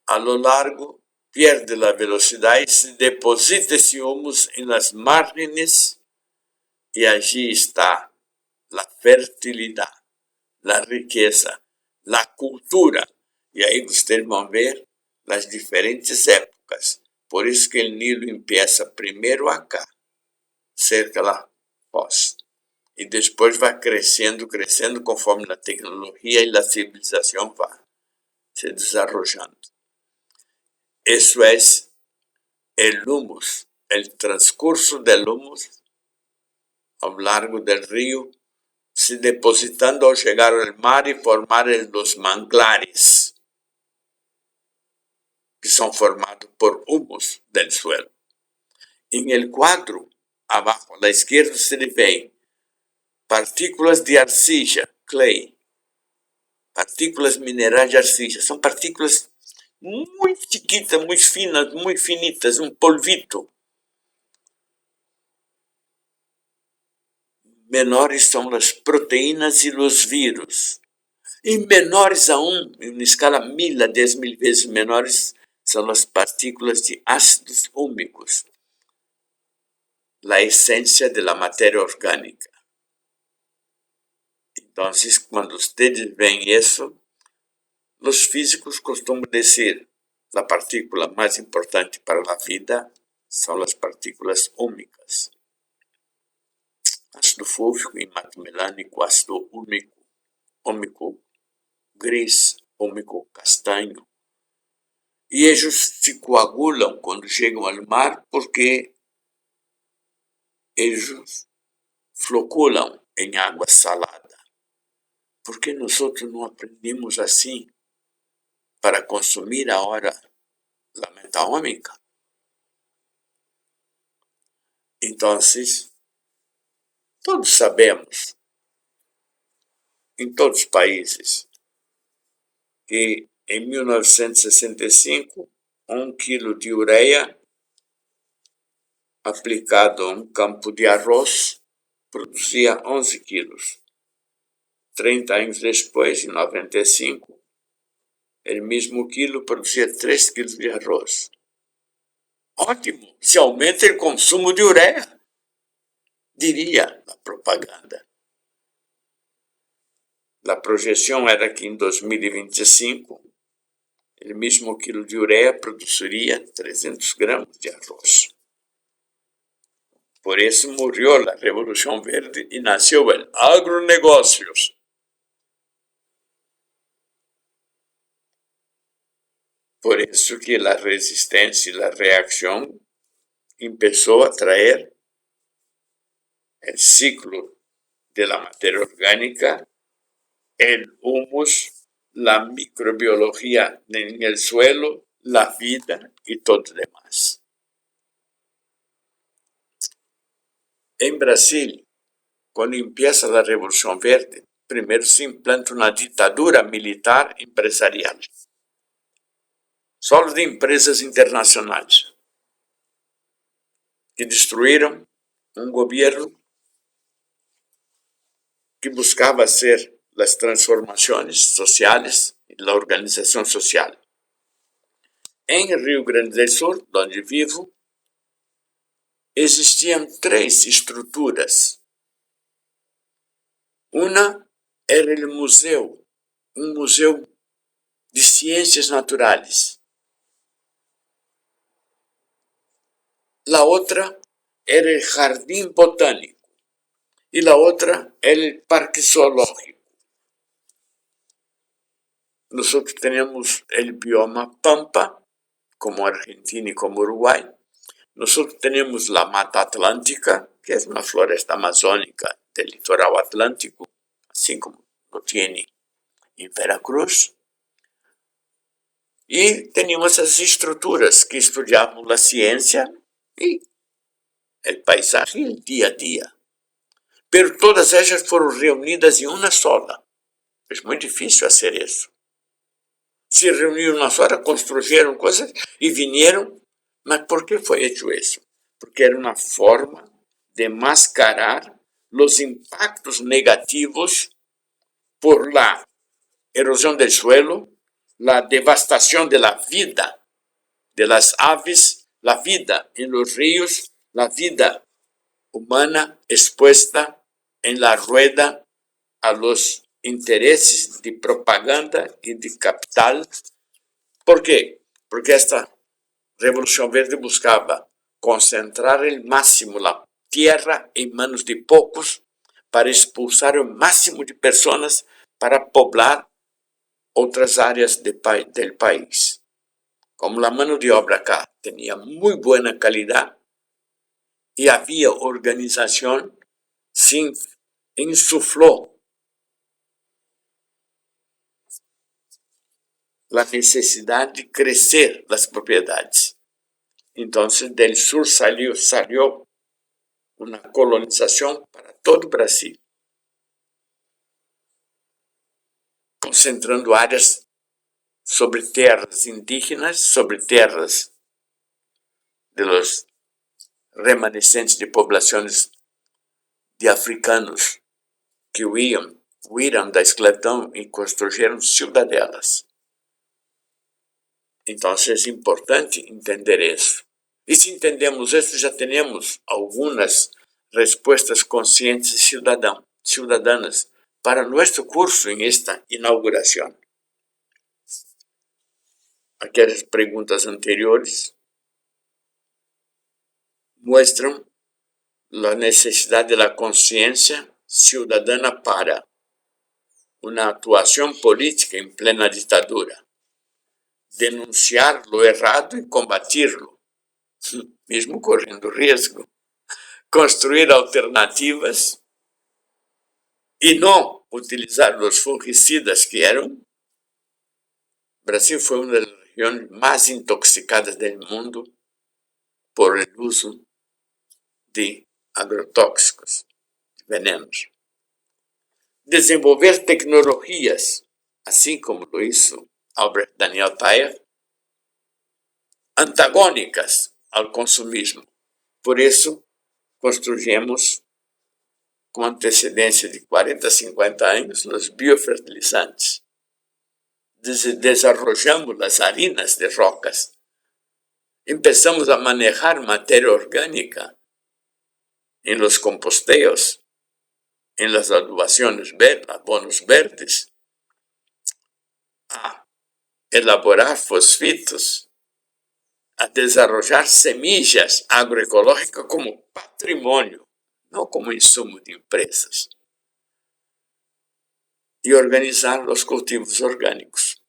A lo largo, pierde la velocidad y se deposita ese humus en las márgenes y allí está la fertilidad, la riqueza, la cultura. Y ahí ustedes van a ver las diferentes épocas. Por eso que el Nilo empieza primero acá, cerca de la foz. Y después va creciendo conforme la tecnología y la civilización va se desarrollando. Eso es el humus, el transcurso del humus a lo largo del río, se depositando al llegar al mar y formar los manglares, que son formados por humus del suelo. En el cuadro, abajo a la izquierda, se le ven partículas de arcilla, clay, partículas minerais de arcilla. Son partículas muy chiquitas, muy finas, muy finitas, un polvito. Menores son las proteínas y los virus. Y menores aún, en una escala 1000 a 10.000 veces menores, son las partículas de ácidos húmicos, la esencia de la materia orgánica. Entonces, cuando ustedes ven eso, los físicos costuman decir, la partícula más importante para la vida son las partículas húmicas. Ácido fúlvico y matomelánico, ácido húmico gris, húmico castaño. Y ellos se coagulan cuando llegan al mar porque ellos floculan en agua salada. ¿Por qué nosotros no aprendimos así para consumir ahora la metabómica? Entonces, todos sabemos, en todos los países, que en 1965, 1 kilo de urea aplicado a un campo de arroz producía 11 kilos. 30 años después, en 95, el mismo kilo producía 3 kilos de arroz. Ótimo, se aumenta el consumo de urea, diría la propaganda. La proyección era que en 2025, el mismo kilo de urea produciría 300 gramos de arroz. Por eso murió la Revolución Verde y nació el agronegocios. Por eso que la resistencia y la reacción empezó a traer el ciclo de la materia orgánica, el humus, la microbiología en el suelo, la vida y todo lo demás. En Brasil, cuando empieza la Revolución Verde, primero se implanta una dictadura militar empresarial, solo de empresas internacionales, que destruyeron un gobierno que buscaba hacer las transformaciones sociales y la organización social. En Rio Grande do Sul, donde vivo, existían 3 estructuras Una era el museo, un museo de ciencias naturales. La otra era el jardín botánico y la otra era el parque zoológico. Nosotros tenemos el bioma Pampa, como Argentina y como Uruguay. Nosotros tenemos la Mata Atlántica, que es una floresta amazónica del litoral atlántico, así como lo tiene en Veracruz. Y teníamos esas estructuras que estudiamos la ciencia y el paisaje y el día a día. Pero todas ellas fueron reunidas en una sola. Es muy difícil hacer eso. Se reuniram uma sola, construyeron cosas y vinieron. Mas por qué fue hecho eso? Porque era una forma de mascarar los impactos negativos por la erosión del suelo, la devastación de la vida, de las aves, la vida en los ríos, la vida humana expuesta en la rueda a los intereses de propaganda y de capital. ¿Por qué? Porque esta Revolución Verde buscaba concentrar el máximo la tierra en manos de pocos para expulsar el máximo de personas para poblar otras áreas del país. Como la mano de obra acá tenía muy buena calidad y había organización, se insufló la necesidad de crecer las propiedades. Entonces del sur salió una colonización para todo Brasil, concentrando áreas sobre tierras indígenas, sobre tierras de los remanescentes de poblaciones de africanos que huíram da esclavitud y construyeron ciudadelas. Entonces es importante entender eso. Y si entendemos eso, ya tenemos algunas respuestas conscientes y ciudadanas para nuestro curso en esta inauguración. Aquellas preguntas anteriores muestran la necesidad de la conciencia ciudadana para una actuación política en plena dictadura, denunciar lo errado y combatirlo, mesmo correndo riesgo, construir alternativas y no utilizar los fungicidas que eran. Brasil fue una de las regiones más intoxicadas del mundo por el uso de agrotóxicos, venenos. Desenvolver tecnologías, así como lo hizo Albert Daniel Payer, antagónicas al consumismo. Por eso construyemos com antecedência de 40 a 50 anos los biofertilizantes. Desarrollamos las harinas de rocas. Empezamos a manejar materia orgánica en los composteos, en las adubaciones verdes, abonos verdes, a elaborar fosfitos, a desarrollar semillas agroecológicas como patrimônio, não como insumo de empresas, e organizar os cultivos orgânicos,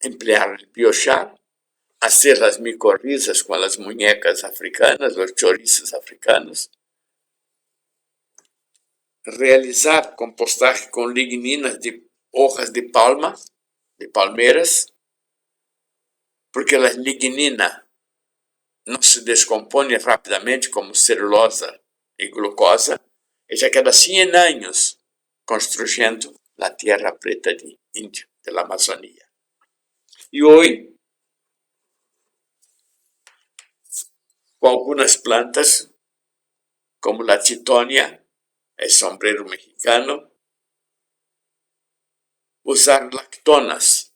emplear el biochar, hacer las micorrizas con las muñecas africanas, los chorizos africanos, realizar compostaje con ligninas de hojas de palma, de palmeras, porque la lignina no se descompone rápidamente como celulosa y glucosa, ella queda 100 años construyendo la tierra preta de Indio, de la Amazonía. Y hoy, con algunas plantas, como la chitonia, el sombrero mexicano, usar lactonas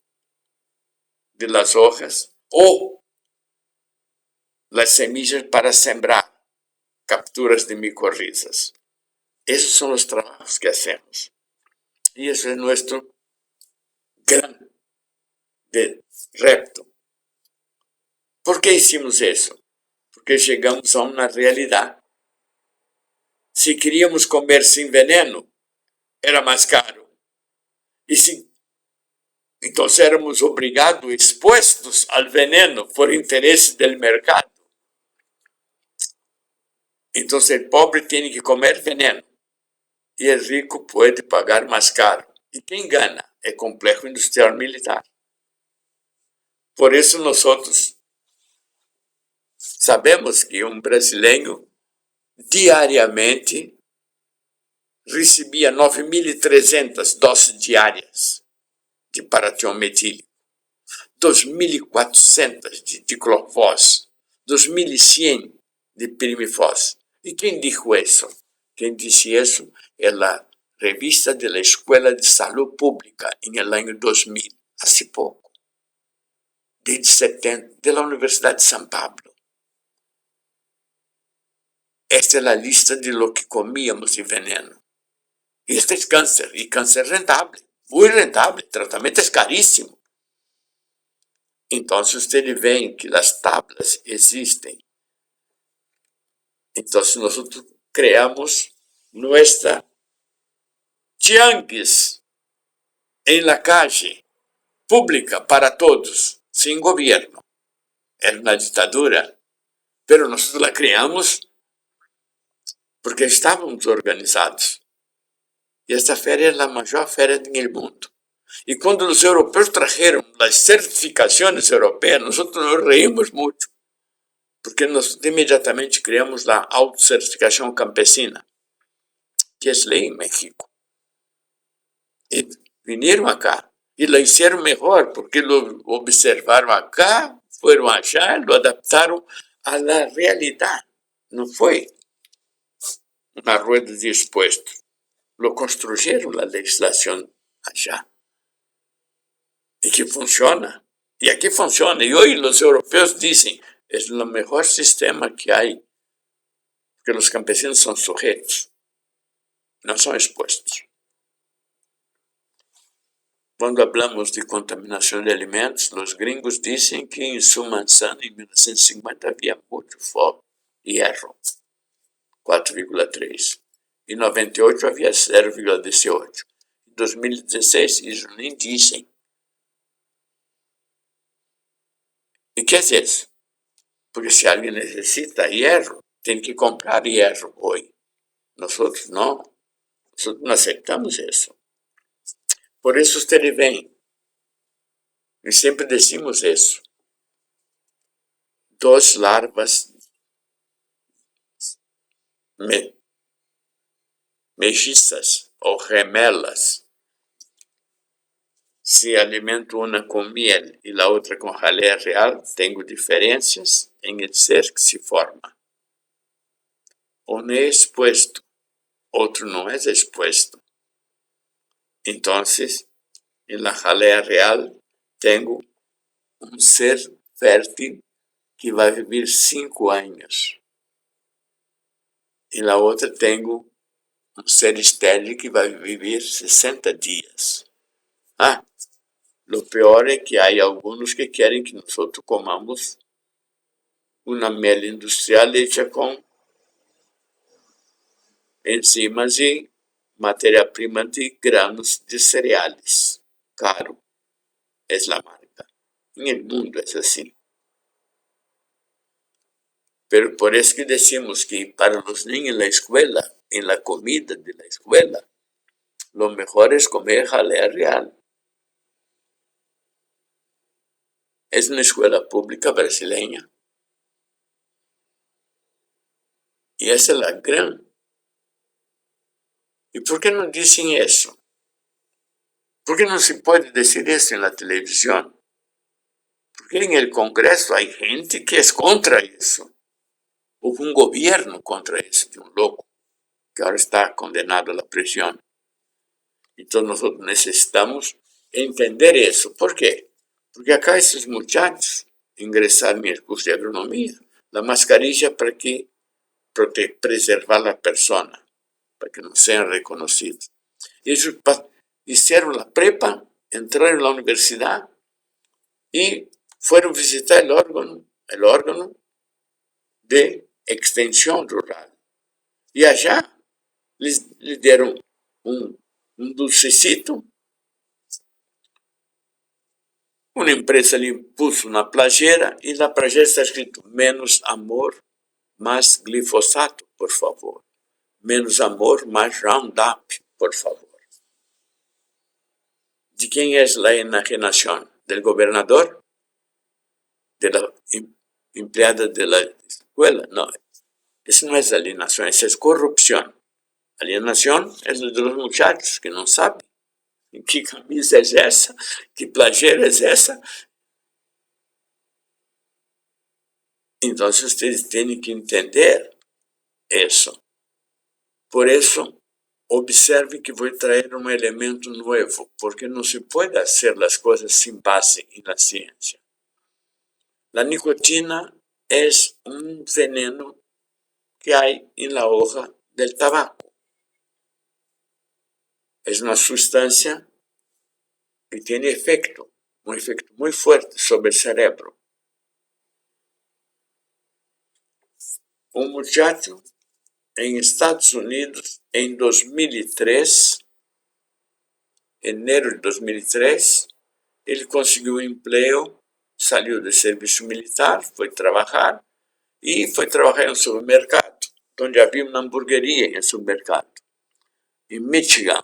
de las hojas o las semillas para sembrar capturas de micorrizas. Esos son los trabajos que hacemos. Y eso es nuestro gran reto. ¿Por qué hicimos eso? Porque llegamos a una realidad. Si queríamos comer sin veneno, era más caro. Y si entonces éramos obrigados, expuestos al veneno por interés del mercado. Entonces el pobre tiene que comer veneno y el rico puede pagar más caro. ¿Y quién gana? El complejo industrial militar. Por eso nosotros sabemos que un brasileño diariamente recebia 9.300 doses diárias de paratión metílico, 2.400 de diclofós, 2.100 de pirimifós. E quem dijo isso? Quem disse isso é a revista de la Escuela de Salud Pública em el año 2000, hace pouco, desde 70, de la Universidad de San Pablo. Esta é a lista de lo que comíamos de veneno. E este é câncer, e câncer rentável, muito rentável, o tratamento é caríssimo. Então, vocês veem que as tablas existem. Então, nós criamos nossa tianguis em la calle, pública para todos, sem governo. Era uma ditadura, pero nós la criamos porque estávamos organizados. E esta feria é a maior feria do mundo. E quando os europeus trajeron as certificações europeias, nós nos reímos muito, porque nós imediatamente criamos a autocertificação campesina, que é lei em México. E vieram acá e la hicieron melhor, porque lo observaram acá, foram allá, lo adaptaram à realidade. Não foi uma rueda de expuestos. Lo construyeron la legislación allá. Y que funciona. Y aquí funciona. Y hoy los europeos dicen, es el mejor sistema que hay. Porque los campesinos son sujetos. No son expuestos. Cuando hablamos de contaminación de alimentos, los gringos dicen que en su manzana en 1950 había mucho hierro. 4,3. Em 98 havia 0,18. Em 2016, eles nem dizem. E que é isso? Porque se alguém necessita hierro, tem que comprar hierro hoje. Nós não. Nós não aceitamos isso. Por isso, vocês veem. E sempre decimos isso. 2 larvas mexizas ou gemelas se alimentam uma com miel e a outra com jalea real, tenho diferenças em el ser que se forma. Um é exposto, outro não é exposto. Então, em la jalea real, tenho um ser fértil que vai viver 5 anos. E na outra tenho um ser estéril que vai viver 60 dias. O pior é que há alguns que querem que nós comamos uma mel industrial hecha com enzimas e matéria-prima de granos de cereais. Caro é a marca. No mundo é assim. Pero por isso que decimos que para os niños na escola, en la comida de la escuela, lo mejor es comer jalea real. Es una escuela pública brasileña. Y esa es la gran. ¿Y por qué no dicen eso? ¿Por qué no se puede decir eso en la televisión? Porque en el Congreso hay gente que es contra eso. Hubo un gobierno contra eso, de un loco, que ahora está condenado a la prisión. Entonces nosotros necesitamos entender eso. ¿Por qué? Porque acá esos muchachos ingresaron en el curso de agronomía. La mascarilla para que preservar la persona. para que no sean reconocidos. Ellos hicieron la prepa, entraron a la universidad y fueron a visitar el órgano de extensión rural. Y allá les dieron un dulcecito. Una empresa le puso una playera y la playera está escrito menos amor, más glifosato, por favor. Menos amor, más Roundup, por favor. ¿De quién es la enajenación? ¿Del gobernador? ¿De la empleada de la escuela? No, eso no es alienación, eso es corrupción. Alienación es de los muchachos que no saben qué camisa es esa, qué playera es esa. Entonces ustedes tienen que entender eso. Por eso, observe que voy a traer un elemento nuevo, porque no se puede hacer las cosas sin base en la ciencia. La nicotina es un veneno que hay en la hoja del tabaco. Es una sustancia que tiene efecto muy fuerte sobre el cerebro. Un muchacho en Estados Unidos en 2003, enero de 2003, ele conseguiu um emprego, saiu do serviço militar, foi trabalhar e foi trabalhar em um supermercado, onde havia uma hamburgueria em um supermercado, em Michigan.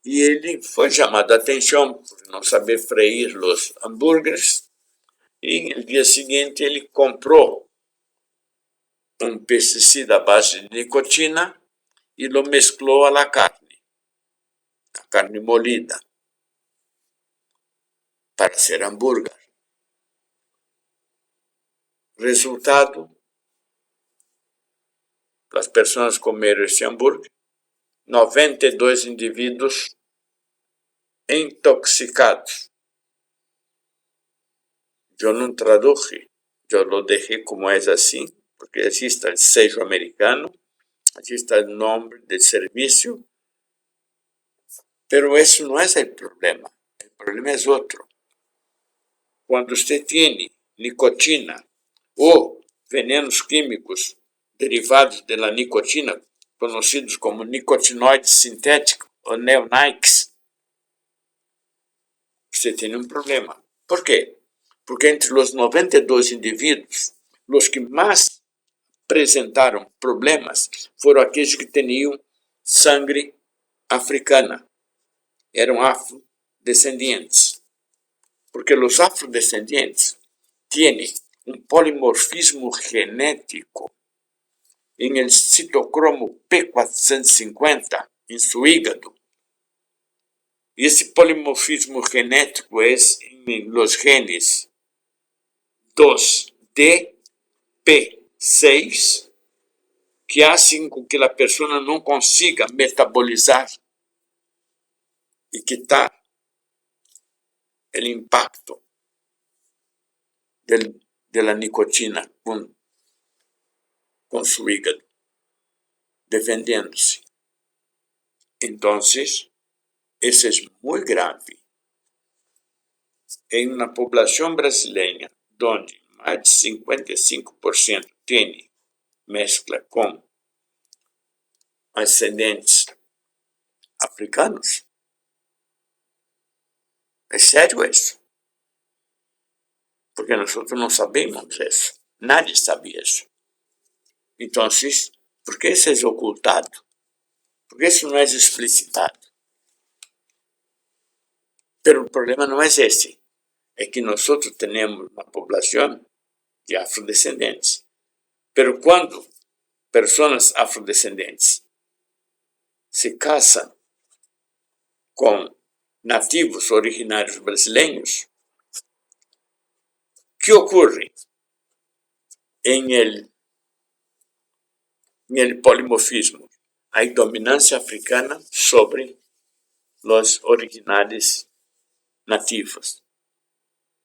E ele foi chamado a atenção por não saber freír os hambúrgueres e no dia seguinte ele comprou um pesticida à base de nicotina e lo mesclou à la carne, a carne molida, para ser hambúrguer. Resultado, as pessoas comeram esse hambúrguer, 92 indivíduos intoxicados. Eu não traduje, eu lo dejé como é assim, porque aqui está o sello americano, aqui está o nome do serviço, pero isso não é o problema é outro. Quando você tem nicotina ou venenos químicos derivados da nicotina, conhecidos como nicotinoides sintéticos ou neonics, você tem um problema. Por quê? Porque entre os 92 indivíduos, os que mais apresentaram problemas foram aqueles que tinham sangue africana, eram afrodescendentes. Porque os afrodescendentes têm um polimorfismo genético em el citocromo P450 em seu hígado. E esse polimorfismo genético é em los genes 2DP6, que hacen com que a pessoa não consiga metabolizar e quitar o impacto de la nicotina com seu hígado, defendendo-se. Então, isso é muito grave. Em uma população brasileira, onde mais de 55% tem mescla com ascendentes africanos, é sério isso. Porque nós não sabemos isso. Nadie sabe isso. Então, por que isso é ocultado? Por que isso não é explicitado? Mas o problema não é esse. É que nós temos uma população de afrodescendentes. Mas quando pessoas afrodescendentes se casam com nativos originários brasileiros, o que ocorre em el polimorfismo? Hay dominância africana sobre os originários nativos.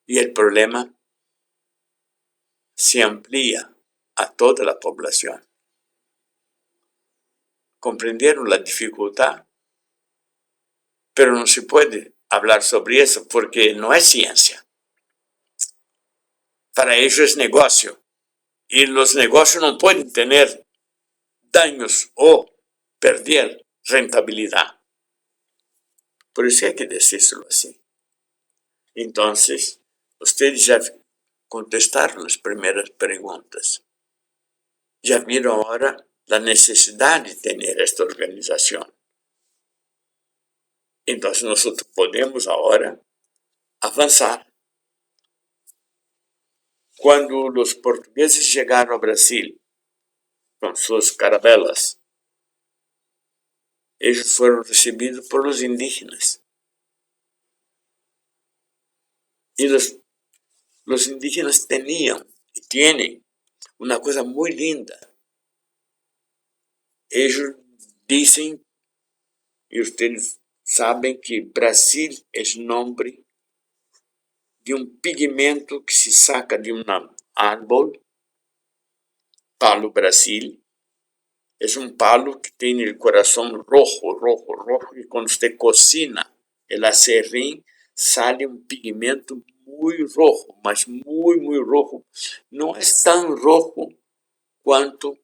E o problema se amplia a toda a população. ¿Comprendieron la dificultad? Pero no se puede hablar sobre eso porque no es ciencia. Para ellos es negocio. Y los negocios no pueden tener daños o perder rentabilidad. Por eso hay que decírselo así. Entonces, ustedes ya contestaron las primeras preguntas. Ya vieron ahora la necesidad de tener esta organización. Entonces, nosotros podemos ahora avanzar. Cuando los portugueses llegaron a Brasil con sus carabelas, ellos fueron recibidos por los indígenas. Y los indígenas tenían y tienen una cosa muy linda. Ellos dicen, y ustedes saben, que Brasil es nombre de un pigmento que se saca de un árbol, palo Brasil. Es un palo que tiene el corazón rojo, rojo, rojo, y cuando usted cocina el acerrín, sale un pigmento muy rojo, mas muy, muy rojo. No es tan rojo quanto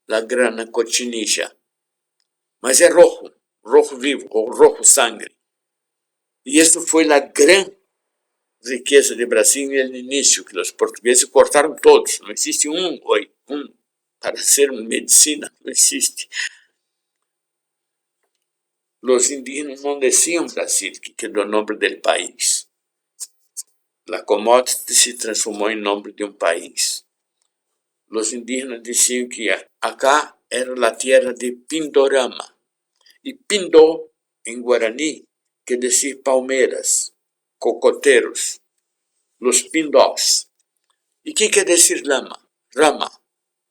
la grana cochinilla, mas é rojo, rojo vivo, ou rojo sangre. E isso foi a grande riqueza de Brasil no início, que os portugueses cortaram todos. Não existe um para ser medicina, não existe. Os indígenas não diziam Brasil, que é o nome do país. A commodity se transformou em nome de um país. Os indígenas diziam que acá era a terra de Pindorama. E Pindó, em Guarani, quer dizer palmeiras, cocoteiros, los pindós. E que quer dizer lama? Rama,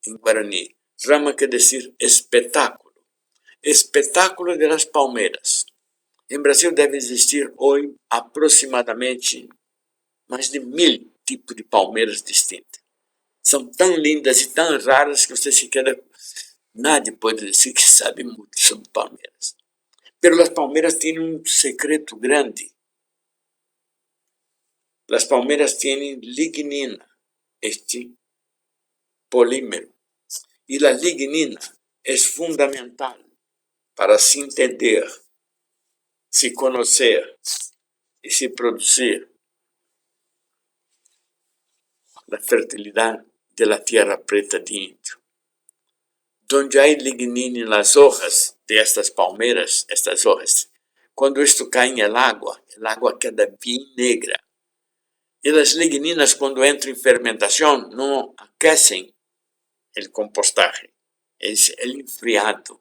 em Guarani. Rama quer dizer espetáculo. Espetáculo de las palmeiras. Em Brasil deve existir hoje aproximadamente mais de 1000 tipos de palmeiras distintas. São tão lindas e tão raras que você sequer... Nadie pode dizer que sabe muito sobre palmeiras. Pero las palmeras tienen un secreto grande. Las palmeras tienen lignina, este polímero. Y la lignina es fundamental para se entender, se conocer y se producir la fertilidad de la tierra preta de Indio. Donde hay lignina en las hojas de estas palmeras, estas hojas, cuando esto cae en el agua queda bien negra. E as ligninas, quando entram em fermentação, não aquecem o compostagem, é enfriado,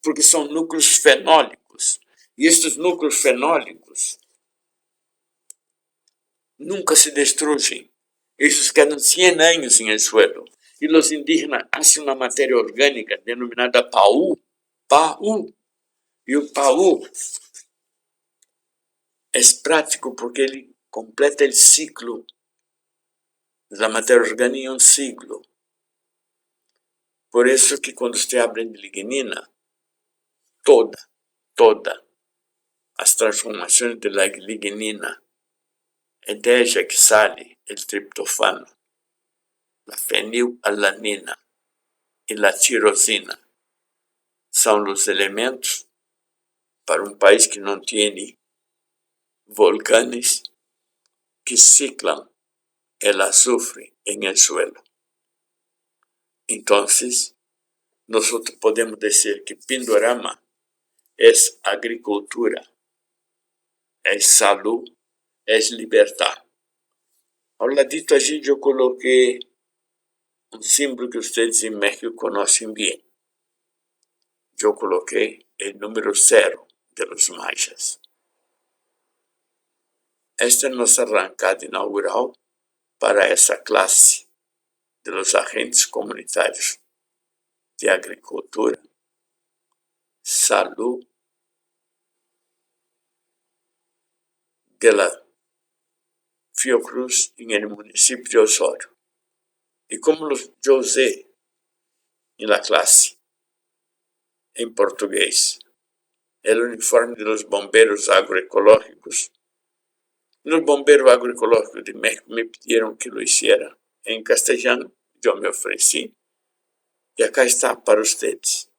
porque são núcleos fenólicos. E estes núcleos fenólicos nunca se destruem. Eles quedam 100 anos em el suelo. E os indígenas fazem uma matéria orgânica denominada paú. E o paú é prático porque ele completa o ciclo da matéria orgânica em um ciclo. Por isso que quando você abre lignina, toda as transformações da lignina, é dela que sai o triptofano, a fenilalanina e a tirosina. São os elementos para um país que não tem volcanes que ciclam o azufre em el suelo. Então, nós podemos dizer que Pindorama é agricultura, é saúde, é liberdade. Ao ladito allí eu coloquei símbolo que vocês em México conhecem bem. Eu coloquei o número 0 de los mayas. Esta é nossa arrancada inaugural para essa classe de los agentes comunitários de agricultura, salud, de la Fiocruz en el municipio de Osório. E como eu usei na classe, en portugués. El uniforme de los bomberos agroecológicos. Los bomberos agroecológicos de México me pidieron que lo hiciera en castellano. Yo me ofrecí. Y acá está para ustedes.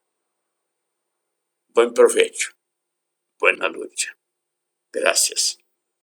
Buen provecho. Buena lucha. Gracias.